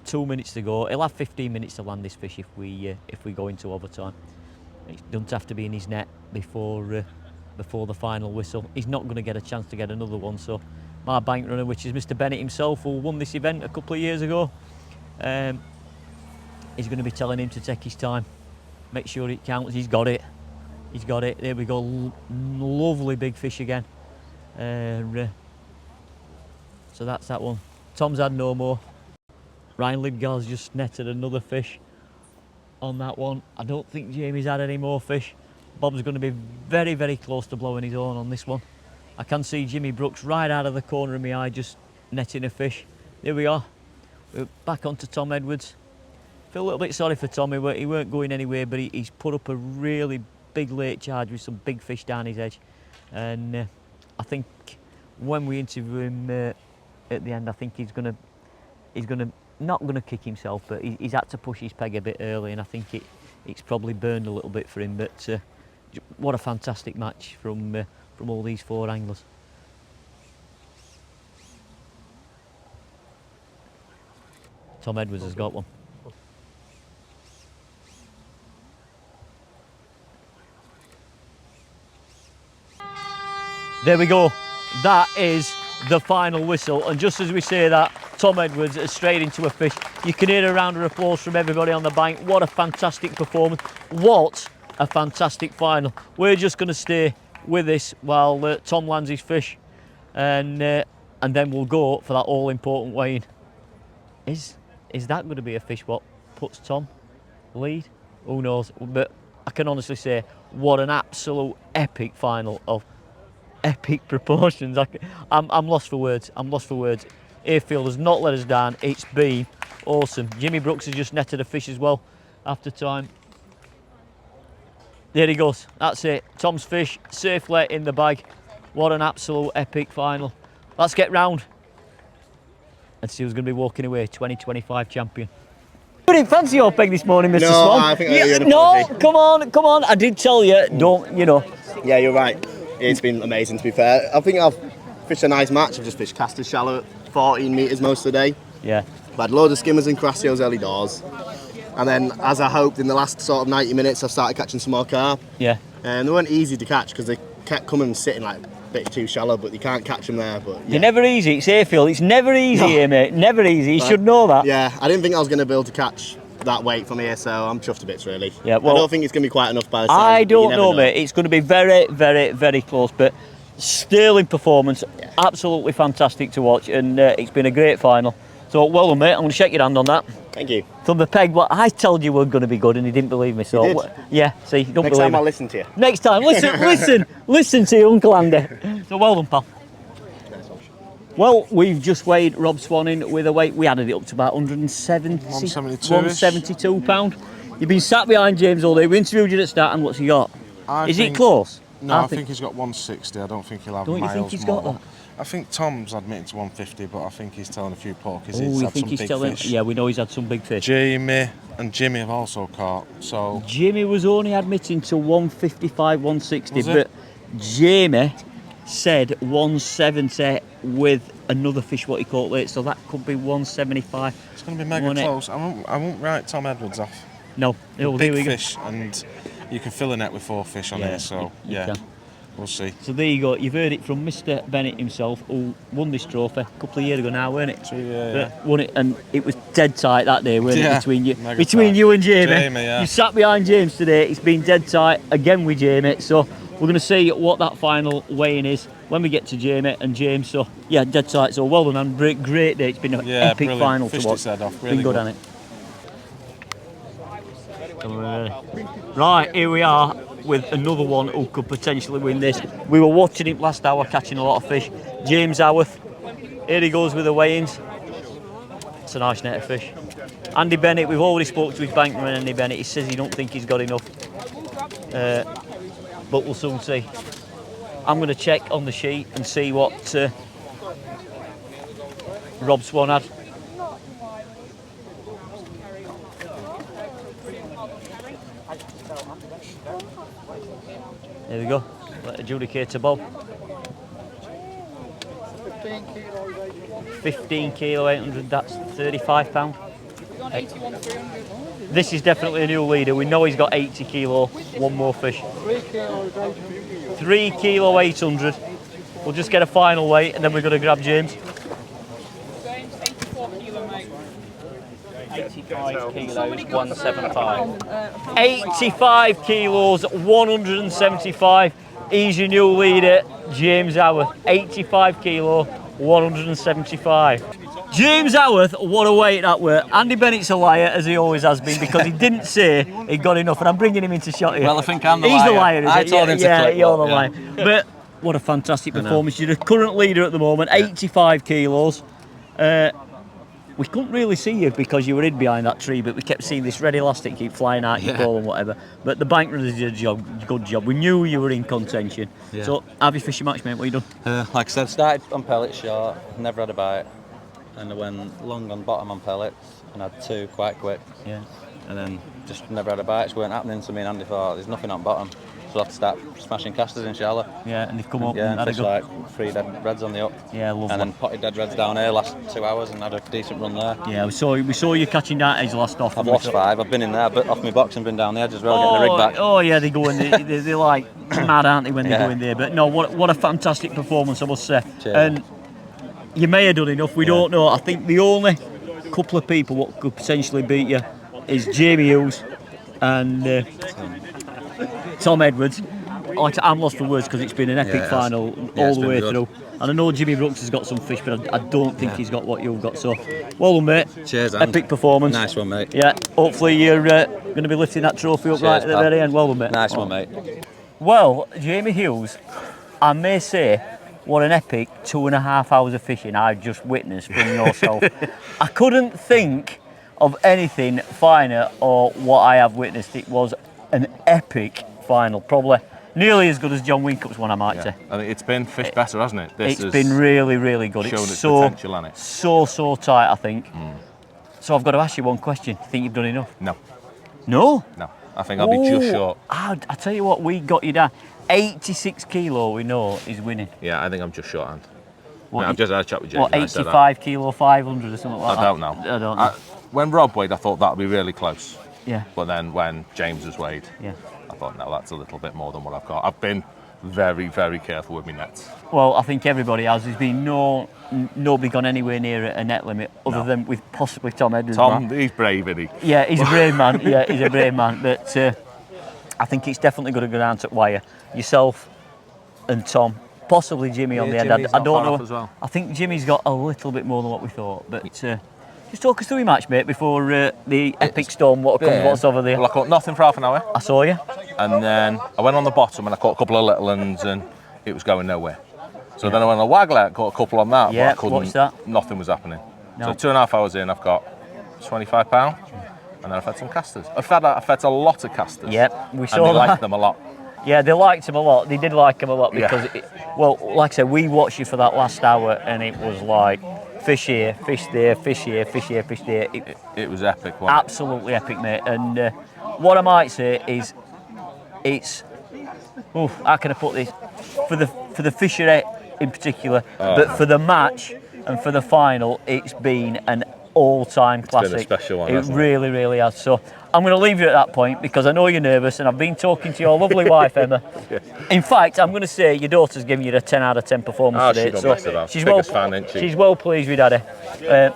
2 minutes to go. He'll have 15 minutes to land this fish if we go into overtime. It doesn't have to be in his net before the final whistle. He's not going to get a chance to get another one. So my bank runner, which is Mr. Bennett himself, who won this event a couple of years ago, he's going to be telling him to take his time, make sure it counts. He's got it. He's got it. There we go. Lovely big fish again. So that's that one. Tom's had no more. Ryan Lidgar's just netted another fish on that one. I don't think Jamie's had any more fish. Bob's going to be very, very close to blowing his own on this one. I can see Jimmy Brooks right out of the corner of my eye just netting a fish. There we are. We're back onto Tom Edwards. Feel a little bit sorry for Tom. He weren't going anywhere, but he's put up a really big late charge with some big fish down his edge. And I think when we interview him at the end, I think he's not gonna kick himself, but he's had to push his peg a bit early, and I think it's probably burned a little bit for him. But what a fantastic match from all these 4 anglers. Tom Edwards has got one. There we go. That is the final whistle, and just as we say that, Tom Edwards is straight into a fish. You can hear a round of applause from everybody on the bank. What a fantastic performance. What a fantastic final. We're just going to stay with this while Tom lands his fish, and and then we'll go for that all-important weighing. Is that going to be a fish what puts Tom lead? Who knows? But I can honestly say, what an absolute epic final of epic proportions. I'm lost for words. I'm lost for words. Hayfield has not let us down. It's been awesome. Jimmy Brooks has just netted a fish as well after time. There he goes. That's it. Tom's fish safely in the bag. What an absolute epic final. Let's get round and see who's going to be walking away 2025 champion. You didn't fancy your peg this morning, Mr. Swan. I think I No, come on. I did tell you, don't, you know. Yeah, you're right. It's been amazing, to be fair. I think I've fished a nice match. I've just fished casters shallow at 14 metres most of the day. Yeah. I've had loads of skimmers and crassios early doors. And then, as I hoped, in the last sort of 90 minutes, I've started catching some more carp. Yeah. And they weren't easy to catch because they kept coming and sitting like a bit too shallow, but you can't catch them there. But yeah. They're never easy. It's Hayfield. It's never easy here, mate. Never easy. You should know that. Yeah, I didn't think I was going to be able to catch that weight from here, so I'm chuffed to bits, really. Yeah, well, I don't think it's going to be quite enough by the time. I don't know, mate. It's going to be very, very, very close, but sterling performance. Yeah. Absolutely fantastic to watch, and it's been a great final. So, well done, mate. I'm going to shake your hand on that. Thank you. From the peg, what I told you were going to be good, and he didn't believe me. So, You did. Yeah, see, don't Next believe time me. I'll listen to you. Next time, listen to your Uncle Andy. So, well done, pal. Well, we've just weighed Rob Swan in with a weight. We added it up to about 172 pound. You've been sat behind James all day. We interviewed you at the start, and what's he got? Is it close? No, I think he's got 160. I don't think he'll have Don't miles you think he's more. got that? I think Tom's admitting to 150, but I think he's telling a few porkies. Oh, He's you had think some he's big telling? fish. Yeah, we know he's had some big fish. Jamie and Jimmy have also caught. So Jimmy was only admitting to 155, 160, Was he? but Jamie said 170 with another fish what he caught late, so that could be 175. it's going to be mega Won't it? close. I won't write Tom Edwards off. No, here Big we go. fish, and you can fill a net with 4 fish on here. So you yeah, can. we'll see. So there you go. You've heard it from Mr. Bennett himself, who won this trophy a couple of years ago now, weren't it? Yeah. Won it, and it was dead tight that day, weren't Yeah, it? Between mega tight. you and Jamie. Jamie, yeah. You sat behind James today. It's been dead tight again with Jamie. So we're going to see what that final weighing is when we get to Jamie and James. So yeah, dead tight. So well done, and great day. It's been an epic brilliant. final Fished to watch. its head off. It's Really been good, hasn't it? Right, here we are with another one who could potentially win this. We were watching him last hour catching a lot of fish. James Howarth. Here he goes with the weigh-ins. It's a nice net of fish. Andy Bennett, we've already spoke to his bankman, Andy Bennett. He says he don't think he's got enough. But we'll soon see. I'm going to check on the sheet and see what Rob Swan had. There we go. Let adjudicator Bob. 15 kilo 800, that's £35. This is definitely a new leader. We know he's got 80 kilo, one more fish. 3 kilo 800. We'll just get a final weight and then we're going to grab James. 85 kilos, 175. 85 kilos, 175. He's your new leader, James Howarth. 85 kilo, 175. James Howarth, what a weight that were. Andy Bennett's a liar, as he always has been, because he didn't say he got enough, and I'm bringing him into shot here. Well, I think I'm the He's liar. the liar, is I it? told him to yeah, click you're what, the yeah. liar. But what a fantastic performance. You're the current leader at the moment, 85 kilos. We couldn't really see you because you were hid behind that tree, but we kept seeing this red elastic keep flying out your pole and whatever. But the bank runners did a good job. We knew you were in contention. Yeah. So, have you fished your match, mate? What you done? Like I said, started on pellets short, never had a bite, and I went long on bottom on pellets and had 2 quite quick. Yeah. And then just never had a bite. It weren't happening to me, and Andy thought there's nothing on bottom, so I had to start smashing casters in shallow. Yeah, and they've come up Yeah, and and had a fished good... like 3 dead reds on the up. Yeah, lovely. And then potted dead reds down here last 2 hours and had a decent run there. Yeah, we saw you catching that edge last off. I've lost 5. I've been in there, but off my box and been down the edge as well, getting the rig back. Oh yeah, they go in. They're like mad, aren't they, when they go in there? But no, what a fantastic performance, I must say. Cheers. And you may have done enough. We don't know. I think the only couple of people what could potentially beat you is Jamie Hughes and Tom Edwards. I'm lost for words because it's been an epic final all the way through. And I know Jimmy Brooks has got some fish, but I don't think he's got what you've got. So, well done, mate. Cheers, Ange. Epic performance. Nice one, mate. Yeah, hopefully you're going to be lifting that trophy up right at the pal. very end. Well done, mate. Nice one, mate. Well, Jamie Hughes, I may say, what an epic 2.5 hours of fishing I've just witnessed from yourself. I couldn't think of anything finer or what I have witnessed. It was an epic final, probably nearly as good as John Wincup's one, I might say. I think it's been fish better, hasn't it? It's been really, really good. Shown It's its so, potential, hasn't it? so tight, I think. So I've got to ask you one question. Do you think you've done enough? No. No? No. I think I'll be just short. I tell you what, we got you down. 86 kilo, we know, is winning. Yeah, I think I'm just shorthand. What, I've just had a chat with James. What, 85 kilo, 500 or something like I that? don't know. I don't know. When Rob weighed, I thought that would be really close. Yeah. But then when James was weighed, I thought, no, that's a little bit more than what I've got. I've been very, very careful with my nets. Well, I think everybody has. There's been nobody gone anywhere near a net limit other than with possibly Tom Edwards. Tom, he's brave, isn't he? Yeah, he's a brave man. Yeah, he's a brave man. But I think it's definitely going to go down to wire. Yourself and Tom, possibly Jimmy on the end. I don't know. As well. I think Jimmy's got a little bit more than what we thought. But just talk us through your match, mate, before the epic storm what's over there. Well, I caught nothing for half an hour. I saw you. And then I went on the bottom and I caught a couple of little ones and it was going nowhere. So then I went on a waggler, caught a couple on that, Yeah, but I couldn't. what's that? Nothing was happening. No. So 2.5 hours in, I've got £25, and then I've had some casters. I've had a lot of casters. Yep, we and saw they that. liked them a lot. Yeah, they liked him a lot. They did like him a lot because, well, like I said, we watched you for that last hour and it was like fish here, fish there, fish here, fish here, fish there. It was epic, wasn't it? Absolutely epic, mate. And what I might say is, it's, how can I put this? For the fishery in particular, but for the match and for the final, it's been an all-time classic. It's been a special one, It hasn't it? really, really has. So I'm going to leave you at that point because I know you're nervous and I've been talking to your lovely wife, Emma. In fact, I'm going to say your daughter's giving you a 10 out of 10 performance today. She's done best she's biggest fan, isn't she? She's well pleased with Daddy. Yeah,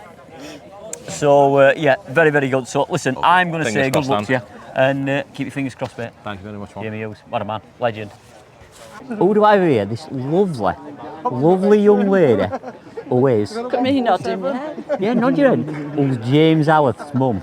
very, very good. So listen, I'm going to say good luck to you and keep your fingers crossed, mate. Thank you very much, man. Jamie Hughes, what a man, legend. Who do I have here? This lovely young lady who is... Look at me nodding my head. Yeah, nod your head. Who's James Howarth's mum,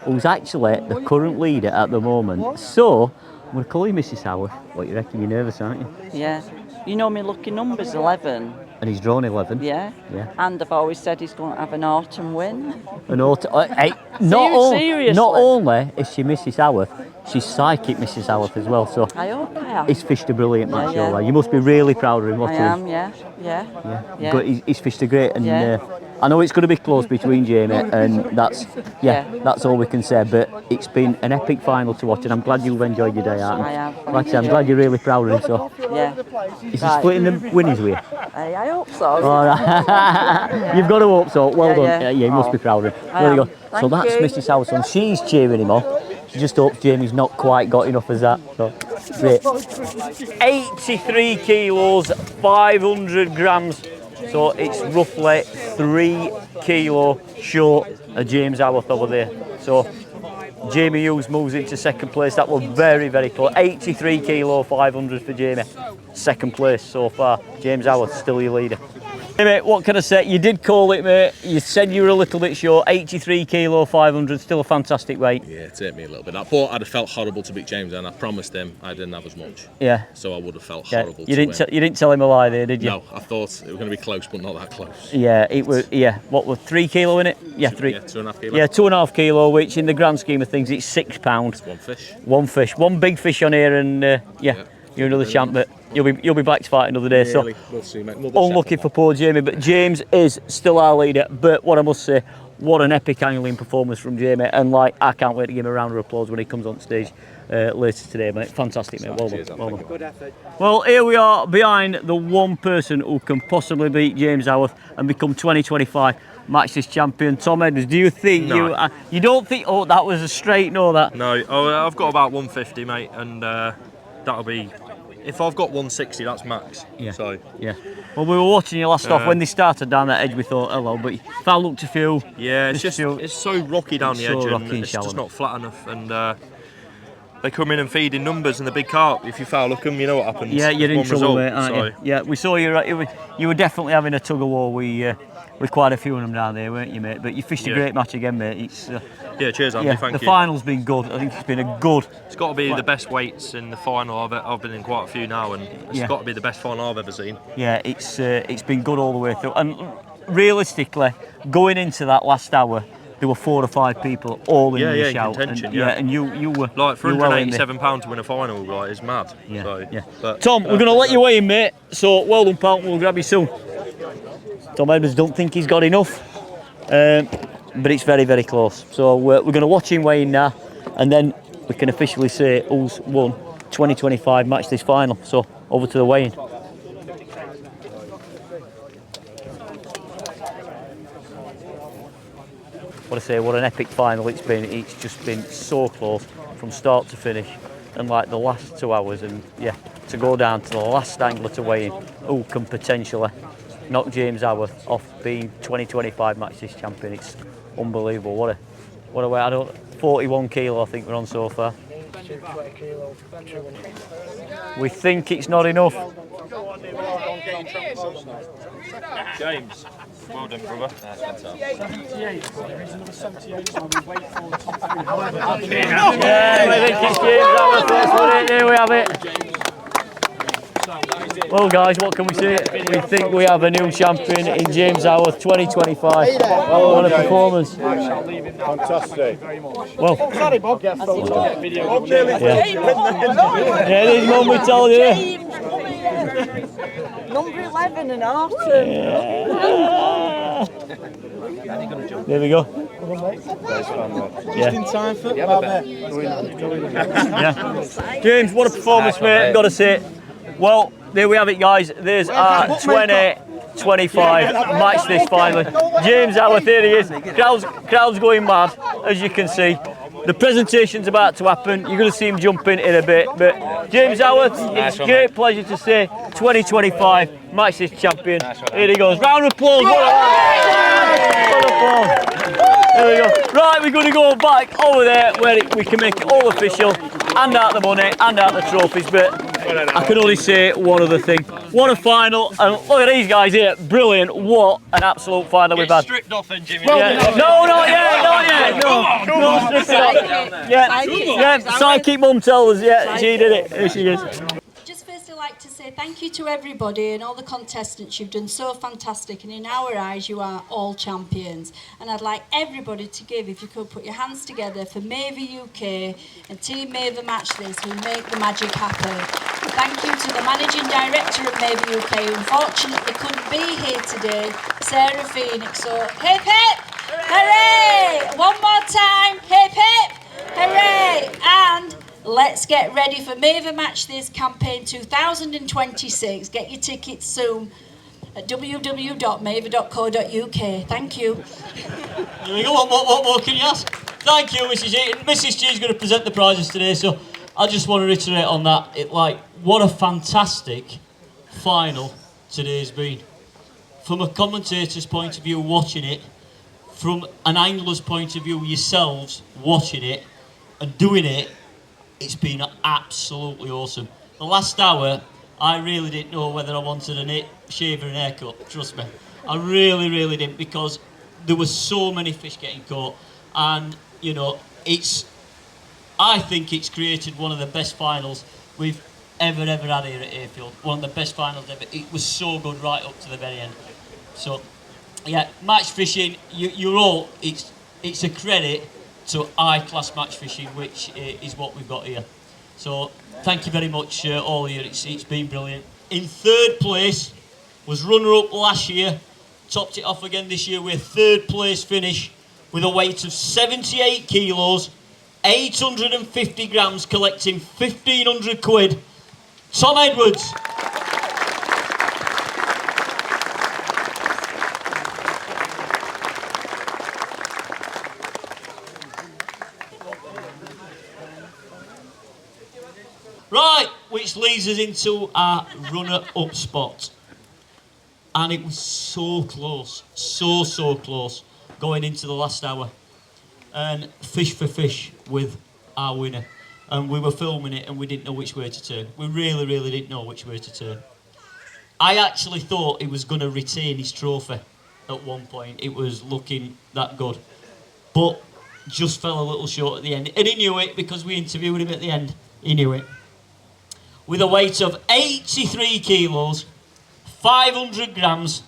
who's actually the current leader at the moment. So, I'm going to call you Mrs. Howarth. What, you reckon you're nervous, aren't you? Yeah. You know my lucky number's 11. And he's drawn 11. Yeah. And I've always said he's going to have an autumn win. An autumn... Hey, Seriously? not only is she Mrs. Howarth, she's psychic Mrs. Howarth as well. So I hope I am. he's fished a brilliant match, Yeah. all right. You must be really proud of him, what I he is. am, yeah. But he's fished a great, and Yeah. I know it's going to be close between Jamie, and that's all we can say. But it's been an epic final to watch, and I'm glad you've enjoyed your day out. I have. Like I said, I'm glad you're really proud of him. So, Yeah. is he splitting the winnings with you? I hope so. All right. You've got to hope so. Well done. Yeah. You must be proud of him. I Very am. good. So Thank that's you. Mrs. Howson. She's cheering him on. She just hopes Jamie's not quite got enough as that. So, great. 83 kilos, 500 grams. So it's roughly 3 kilo short of James Howarth over there. So Jamie Hughes moves into second place. That was very, very close. 83 kilo, 500 for Jamie. Second place so far. James Howarth still your leader. Hey mate, what can I say? You did call it, mate. You said you were a little bit short. 83 kilo, 500, still a fantastic weight. Yeah, it took me a little bit. I thought I'd have felt horrible to beat James, and I promised him I didn't have as much. Yeah. So I would have felt Yeah. horrible You to didn't. win. You didn't tell him a lie there, did you? No, I thought it was going to be close, but not that close. Yeah, it was. Yeah, what was 3 kilo in it? Yeah, 3. Yeah, 2.5 kilo. Yeah, 2.5 kilo, which in the grand scheme of things, it's £6. One fish. One fish, one big fish on here, and you're another champ. But you'll be back to fight another day. Really, So we'll see, mate. unlucky for poor Jamie, but James is still our leader. But what I must say, what an epic angling performance from Jamie, and I can't wait to give him a round of applause when he comes on stage later today, mate. Fantastic, mate. Well done. Well done. Good effort. Well, here we are behind the one person who can possibly beat James Howarth and become 2025 Match champion, Tom Edwards. Do you think you don't think? Oh, that was a straight no. That No, I've got about 150, mate, and that'll be. If I've got 160, that's max. Yeah. So yeah. Well, we were watching you last off when they started down that edge. We thought hello, but if I looked a few, yeah, it's just it's so rocky down the so edge, rocky and and it's shallow. just not flat enough. And they come in and feed in numbers, and the big carp, if you foul hook them, you know what happens. Yeah, you're in One trouble, result, mate, aren't you? Yeah, we saw you were definitely having a tug of war with quite a few of them down there, weren't you, mate? But you fished a great match again, mate. It's yeah, cheers, Andy. Thank you. The final's been good. I think it's been a good. It's got to be the best weights in the final. I've been in quite a few now, and it's got to be the best final I've ever seen. Yeah, it's been good all the way through. And realistically, going into that last hour, there were 4 or 5 people all in the shout. Contention, and you were like for £187 to win a final, like, is mad. Yeah, so, yeah. But, Tom, we're going to let you weigh in, mate. So well done, pal. We'll grab you soon. Tom Edwards don't think he's got enough, but it's very, very close. So we're going to watch him weigh in now, and then we can officially say who's won 2025 match this final. So over to the weigh-in. What I say, what an epic final it's been. It's just been so close from start to finish, and like the last 2 hours, and yeah, to go down to the last angler to weigh in, who can potentially knock James Howarth off being 2025 match this champion. It's unbelievable. What a way. 41 kilo I think we're on so far. We think it's not enough. James, well done, brother. Yeah, I think it's James Howarth. That's what it. There we have it. Well, guys, what can we say? We think we have a new champion in James Howarth 2025. What a performance. Fantastic. Well, sorry, Bob. yeah, this mum we told you. Number 11 and Autumn. There we go. Just in time for Yeah. James, what a performance, mate. Got to say. Well, there we have it, guys. There's our 2025 match this finally. James Howarth, here he is. Crowd's going mad, as you can see. The presentation's about to happen. You're going to see him jumping in a bit. But James Howarth, it's a great pleasure to say 2025 match this champion. Here he goes. Round of applause. What applause. There we go. Right, we're going to go back over there where we can make it all official, hand out the money, hand out the trophies. But I can only say one other thing. What a final. And look at these guys here. Brilliant. What an absolute final we've had. Stripped off then, Jimmy. Yeah. No, not yet. No, stripped yeah. Psychic mum tells us. Yeah, she did it. Here she is. Just first I'd like to say thank you to everybody and all the contestants. You've done so fantastic, and in our eyes you are all champions. And I'd like everybody to give, if you could put your hands together for Maver UK and Team Maver Match This, who make the magic happen. Thank you to the Managing Director of Maver UK, who unfortunately couldn't be here today, Sarah Phoenix. So hip hip, hooray! One more time, hip hip, hooray! And let's get ready for Maver Match This campaign 2026. Get your tickets soon at www.maver.co.uk. Thank you. There we go. What more can you ask? Thank you, Mrs. Eaton. Mrs. G is going to present the prizes today, so I just want to reiterate on that. What a fantastic final today's been. From a commentator's point of view, watching it, from an angler's point of view, yourselves watching it and doing it, it's been absolutely awesome. The last hour, I really didn't know whether I wanted a shaver and haircut, trust me. I really, really didn't, because there were so many fish getting caught, and I think it's created one of the best finals we've ever had here at Hayfield. One of the best finals ever. It was so good right up to the very end. So, yeah, match fishing, you're all, it's a credit to high-class match fishing, which is what we've got here. So, thank you very much, all of you. It's been brilliant. In third place was runner-up last year. Topped it off again this year with a third place finish with a weight of 78 kilos, 850 grams, collecting 1,500 quid. Tom Edwards. Right, which leads us into our runner-up spot. And it was so close, so close, going into the last hour. And fish for fish with our winner. and we were filming it and we didn't know which way to turn. We really, really didn't know which way to turn. I actually thought he was going to retain his trophy at one point. It was looking that good. But just fell a little short at the end. And he knew it because we interviewed him at the end. He knew it. With a weight of 83 kilos, 500 grams,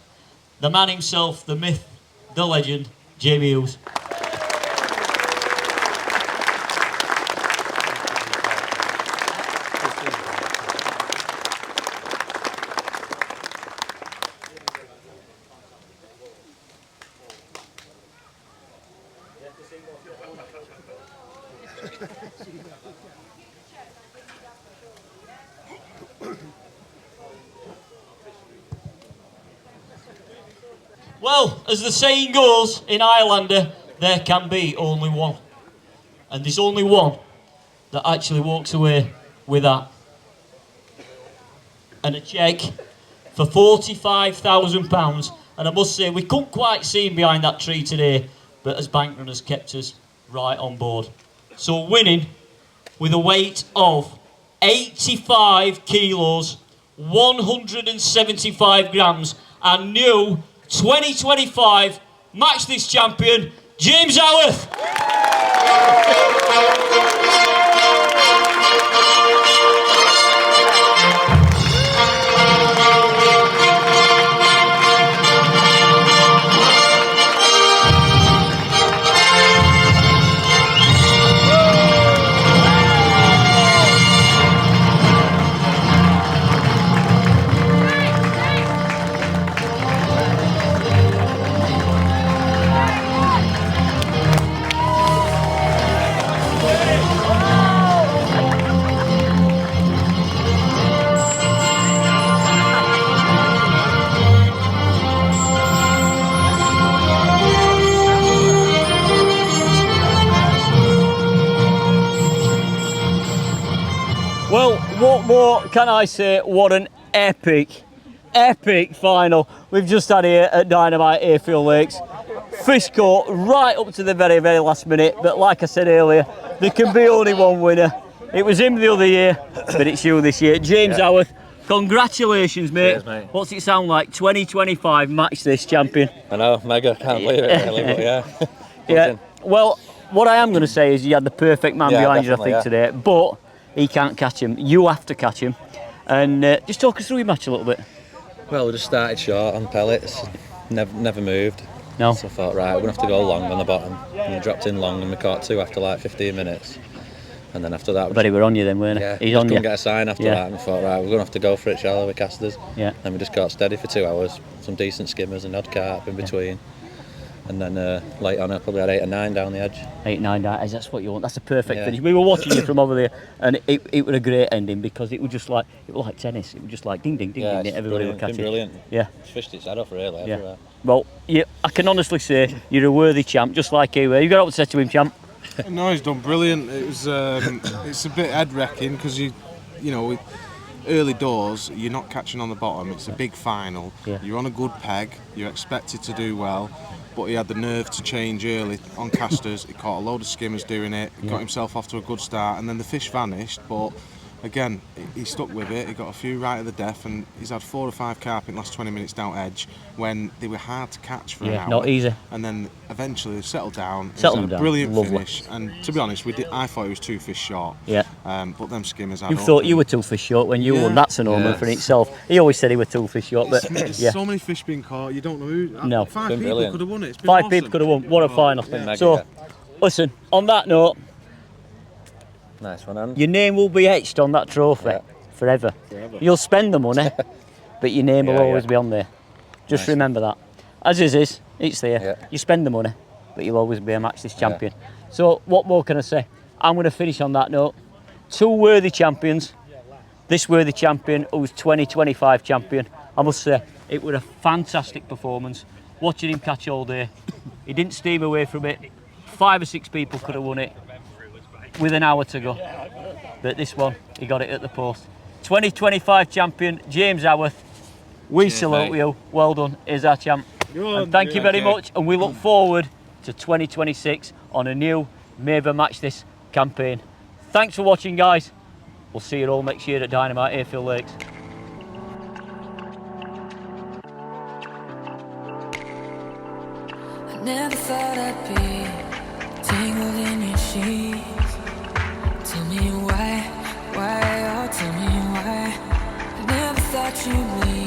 the man himself, the myth, the legend, Jamie Hughes. Well, as the saying goes in Highlander, there can be only one. And there's only one that actually walks away with that. And a cheque for £45,000. And I must say, we couldn't quite see him behind that tree today, but as Bankman has kept us right on board. So winning with a weight of 85 kilos, 175 grams, and new 2025 Match This champion, James Howarth. Well, what more can I say? What an epic final we've just had here at Dynamite Hayfield Lakes. Fish caught right up to the very, very last minute, but like I said earlier, there can be only one winner. It was him the other year, but it's you this year. James Howarth, congratulations, mate. Cheers, mate. What's it sound like? 2025 Match This champion. I know, mega, can't believe it really, but yeah. Yeah, well, what I am going to say is you had the perfect man behind you, I think, today, but he can't catch him. You have to catch him. And just talk us through your match a little bit. Well, we just started short on pellets, never moved. No. So I thought, right, we're going to have to go long on the bottom. And we dropped in long and we caught two after like 15 minutes. And then after that... But he were on you then, weren't he? Yeah, he's on you. Couldn't get a sign after that, and we thought, right, we're going to have to go for it shallow with casters. Yeah. Then we just caught steady for 2 hours, some decent skimmers and odd carp in between. And then late on, I probably had 8 or 9 down the edge. 8, 9 down, that's what you want. That's a perfect finish. We were watching you from over there, and it was a great ending because it was just like tennis. It was just like ding, ding, ding, ding. Everybody would catch it. Brilliant. Yeah. It's fished its head off really everywhere. Well, I can honestly say you're a worthy champ, just like you were. You got what to say to him, champ? No, he's done brilliant. It was it's a bit head wrecking because you know, early doors you're not catching on the bottom. It's a big final. Yeah. You're on a good peg. You're expected to do well, but he had the nerve to change early on casters. He caught a load of skimmers doing it. He got himself off to a good start, and then the fish vanished. But again, he stuck with it. He got a few right at the death, and he's had 4 or 5 carp in the last 20 minutes down edge when they were hard to catch for an hour. Not easy. And then eventually they settled down. Settled it was a down. brilliant Lovely. finish. And to be honest, I thought he was 2 fish short. Yeah. But them skimmers. You thought you were 2 fish short when you won. That's an omen for in itself. He always said he was 2 fish short, but There's so many fish being caught. You don't know who. No. 5 people brilliant. could have won it. It's been 5 awesome. people could have won. What a final. Mega, So, yeah. listen, on that note, Nice one, Anne. your name will be etched on that trophy forever. You'll spend the money, but your name will always be on there. Just remember that. As is, it's there. Yeah. You spend the money, but you'll always be a Match This champion. So what more can I say? I'm going to finish on that note. 2 worthy champions. This worthy champion who's 2025 champion. I must say, it was a fantastic performance. Watching him catch all day. He didn't steam away from it. 5 or 6 people could have won it with an hour to go. But this one, he got it at the post. 2025 champion, James Howarth. We salute you. Well done. Here's our champ. And thank you very much. And we look forward to 2026 on a new Maver Match This campaign. Thanks for watching, guys. We'll see you all next year at Dynamite Hayfield Lakes. I never thought I'd be tangled in your sheets. Tell me why, oh tell me why. I never thought you'd leave.